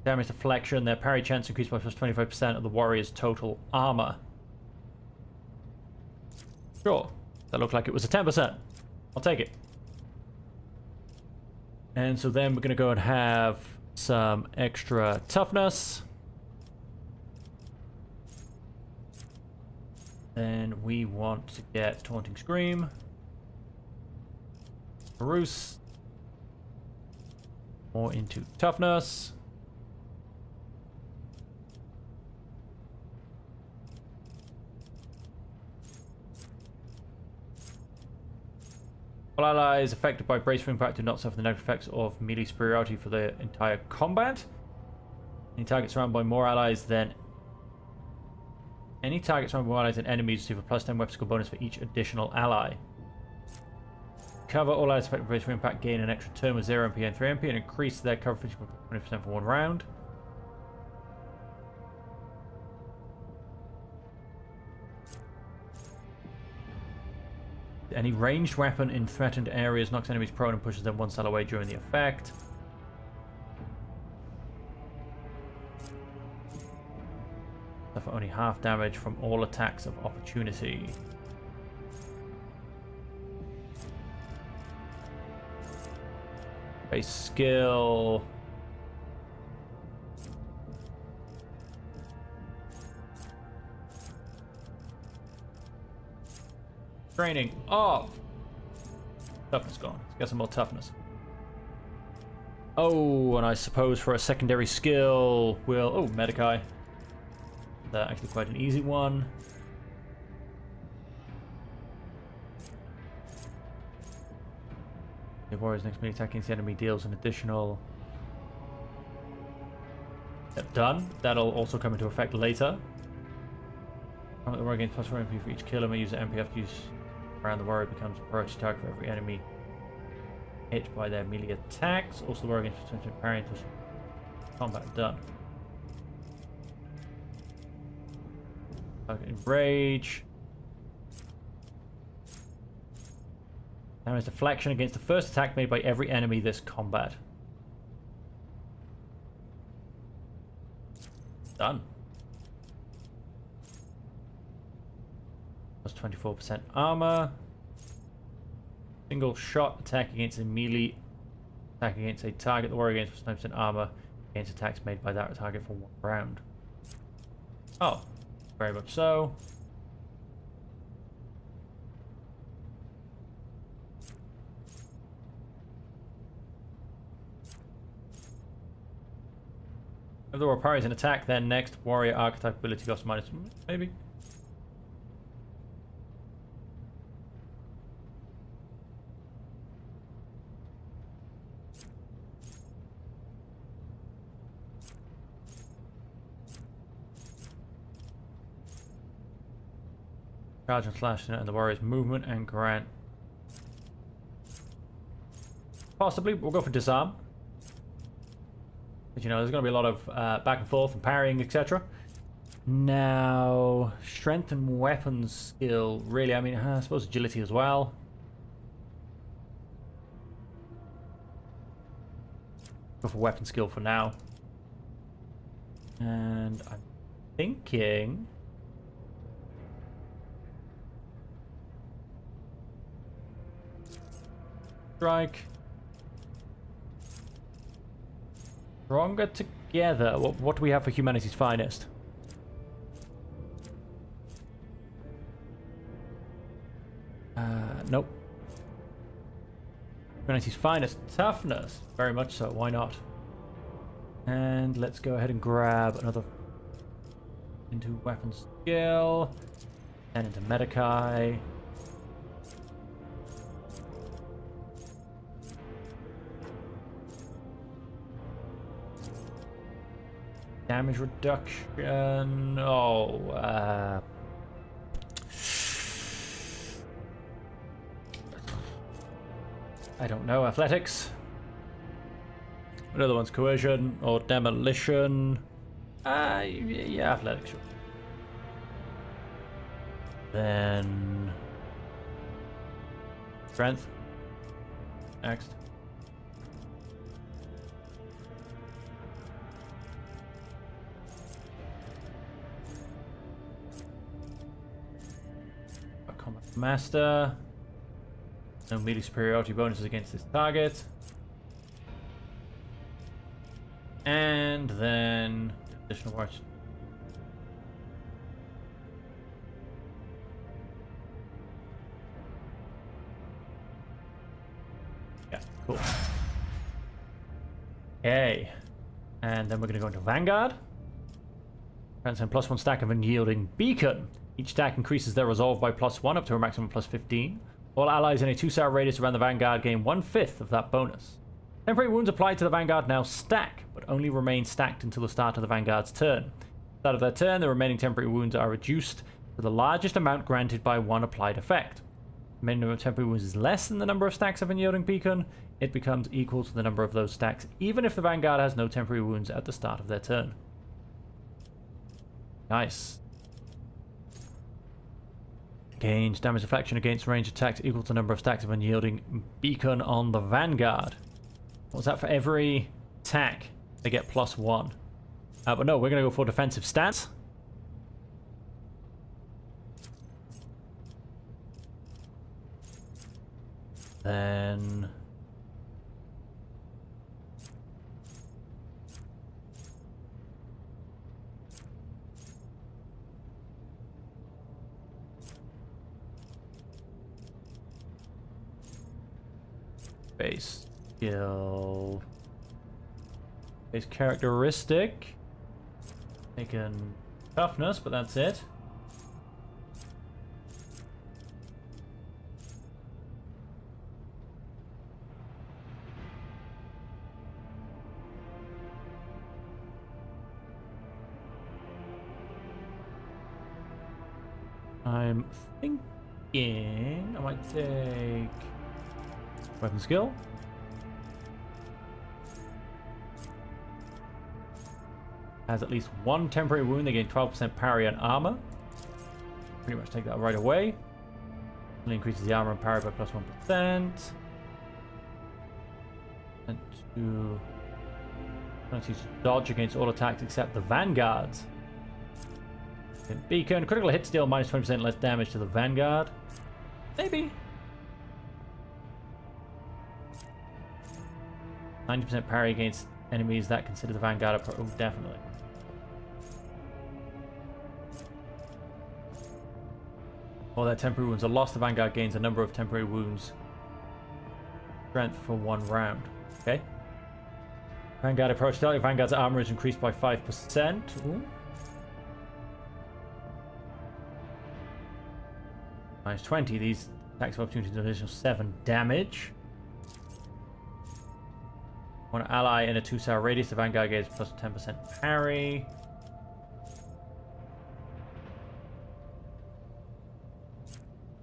Damage deflection. Their parry chance increased by plus 25% of the warrior's total armor. Sure. That looked like it was a 10%. I'll take it. And so then we're going to go and have some extra toughness. Then we want to get Taunting Scream. Bruce. More into toughness. All allies affected by brace impact do not suffer the negative effects of melee superiority for the entire combat. Any target surrounded by more allies than enemies receive a plus 10 weapon skill bonus for each additional ally. Cover all allies affected by brace impact gain an extra turn with 0 MP and 3 MP and increase their cover 20% for 1 round. Any ranged weapon in threatened areas knocks enemies prone and pushes them 1 cell away during the effect. Suffer only half damage from all attacks of opportunity. Base skill. Training off. Toughness gone. Let's get some more toughness. Oh, and I suppose for a secondary skill, we'll... Oh, Medicae. That's actually quite an easy one. The warrior's next melee attack against the enemy deals an additional... Yep, done. That'll also come into effect later. The warrior gains plus 4 MP for each kill and may use the MP after use around the warrior becomes a priority target for every enemy hit by their melee attacks. Also, the warrior gains plus 20% parry plus combat done. Target Enrage. Damage deflection against the first attack made by every enemy this combat. Done. Plus 24% armor. Single shot attack against a melee attack against a target. The warrior gains plus 9% armor against attacks made by that target for 1 round. Oh, very much so. If the warrior parries an attack, then next warrior archetype ability costs minus maybe. Charge and slash and the warrior's movement and grant. Possibly, we'll go for disarm. But you know, there's going to be a lot of back and forth and parrying, etc. Now, strength and weapons skill. Really, I mean, I suppose agility as well. Go for weapon skill for now. And I'm thinking... Strike. Stronger together. What do we have for humanity's finest? Nope. Humanity's finest. Toughness. Very much so. Why not? And let's go ahead and grab another into weapon skill. And into Medicae. Damage reduction. Oh, I don't know. Athletics. Another one's coercion or demolition. Yeah, athletics. Sure. Then strength. Next. Master. No melee superiority bonuses against this target. And then additional watch. Yeah, cool. Okay. And then we're going to go into Vanguard. Transcend +1 stack of unyielding beacon. Each stack increases their resolve by +1 up to a maximum of +15. All allies in a 2-star radius around the Vanguard gain 1/5 of that bonus. Temporary wounds applied to the Vanguard now stack, but only remain stacked until the start of the Vanguard's turn. At the start of their turn, the remaining temporary wounds are reduced to the largest amount granted by one applied effect. The minimum of temporary wounds is less than the number of stacks of unyielding beacon. It becomes equal to the number of those stacks, even if the Vanguard has no temporary wounds at the start of their turn. Nice. Gains damage deflection against ranged attacks equal to the number of stacks of unyielding beacon on the Vanguard. What's that for every attack? They get +1. But no, we're going to go for defensive stance. Then... base skill, base characteristic, taken toughness, but that's it. I'm thinking I might take weapon skill. Has at least one temporary wound. They gain 12% parry and armor. Pretty much take that right away. Only increases the armor and parry by +1%. And to dodge against all attacks except the Vanguard's. Beacon. Critical hit deal -20% less damage to the Vanguard. Maybe. 90% parry against enemies that consider the Vanguard a pro. Oh, definitely. All their temporary wounds are lost. The Vanguard gains a number of temporary wounds. Strength for 1 round. Okay. Vanguard approach target. Vanguard's armor is increased by 5%. Ooh. -20. These attacks of opportunity do an additional 7 damage. One ally in a 2-star radius, the Vanguard gains +10% parry.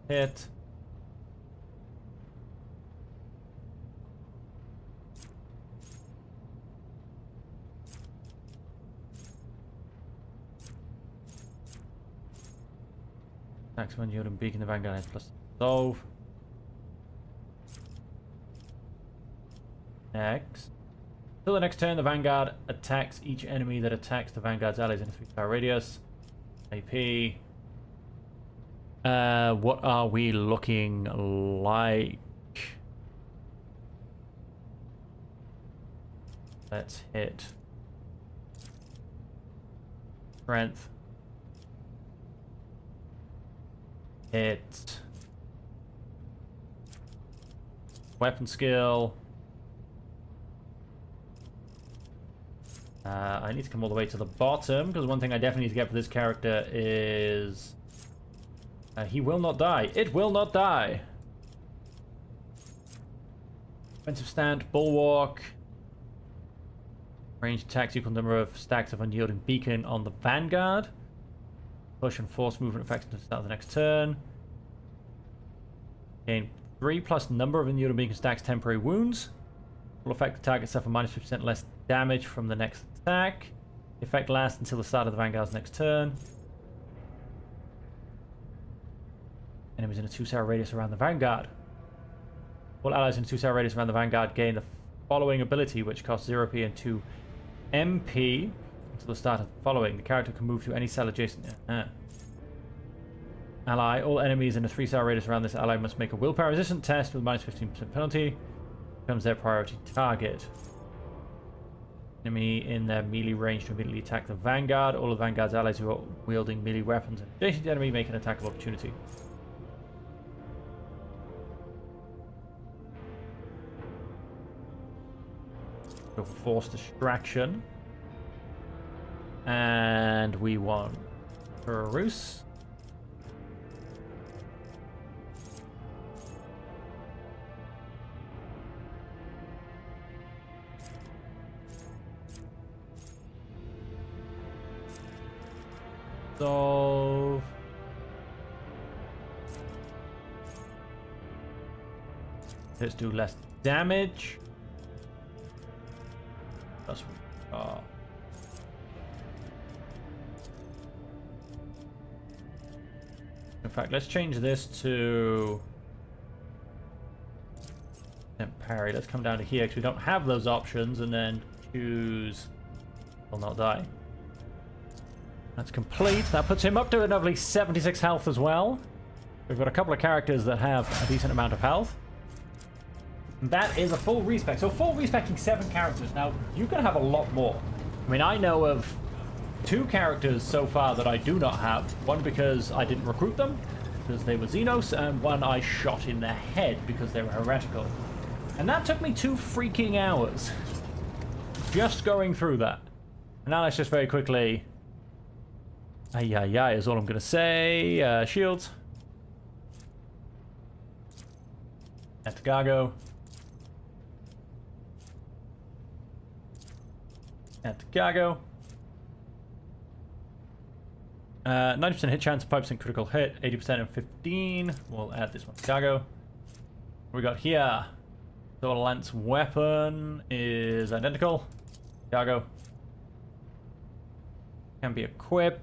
Hit. Attacks when you're beacon, the Vanguard has +resolve. Next. Until the next turn, the Vanguard attacks each enemy that attacks the Vanguard's allies in a 3-star radius. AP. What are we looking like? Let's hit. Strength. Hit. Weapon skill. I need to come all the way to the bottom, because one thing I definitely need to get for this character is... he will not die. It will not die. Defensive stand, bulwark. Ranged attacks equal number of stacks of unyielding beacon on the Vanguard. Push and force movement effects until the start of the next turn. Gain 3 plus number of unyielding beacon stacks temporary wounds. Will affect the target suffer -50% less damage from the next attack. The effect lasts until the start of the Vanguard's next turn. Enemies in a 2-star radius around the Vanguard. All allies in a 2-star radius around the Vanguard gain the following ability, which costs 0p and 2 MP until the start of the following. The character can move to any cell adjacent. ally. All enemies in a 3-star radius around this ally must make a willpower resistant test with minus 15% penalty. Becomes their priority target. Enemy in their melee range to immediately attack the Vanguard. All of the Vanguard's allies who are wielding melee weapons and adjacent to the enemy make an attack of opportunity. Go for force distraction. And we want Rus. Solve. Let's do less damage. That's what we are. In fact, let's change this to parry. Let's come down to here because we don't have those options, and then choose will not die. That's complete. That puts him up to a lovely 76 health as well. We've got a couple of characters that have a decent amount of health. And that is a full respec. So full respecing 7 characters. Now, you can have a lot more. I mean, I know of 2 characters so far that I do not have. One because I didn't recruit them, because they were Xenos, and one I shot in the head because they were heretical. And that took me 2 freaking hours. Just going through that. And now let's just very quickly... Ay, is all I'm going to say. Shields. Antigago. Antigago. 90% hit chance, 5% critical hit, 80% and 15. We'll add this one. Antigago. What we got here? So a lance weapon is identical. Antigago. Can be equipped.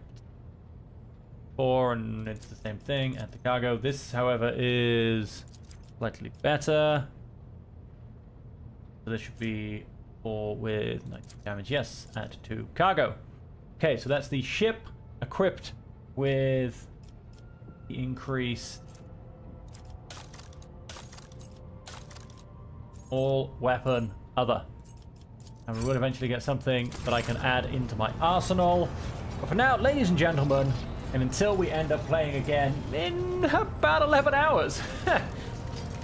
4, and it's the same thing. Antigago. This, however, is slightly better. So this should be 4 with 90 damage. Yes, add to cargo. Okay, so that's the ship equipped with the increased all weapon other. And we will eventually get something that I can add into my arsenal. But for now, ladies and gentlemen, and until we end up playing again in about 11 hours,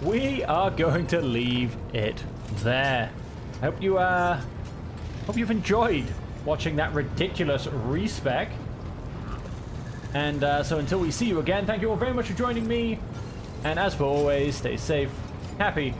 we are going to leave it there. I hope you've enjoyed watching that ridiculous respec. And so until we see you again, thank you all very much for joining me. And as for always, stay safe, happy,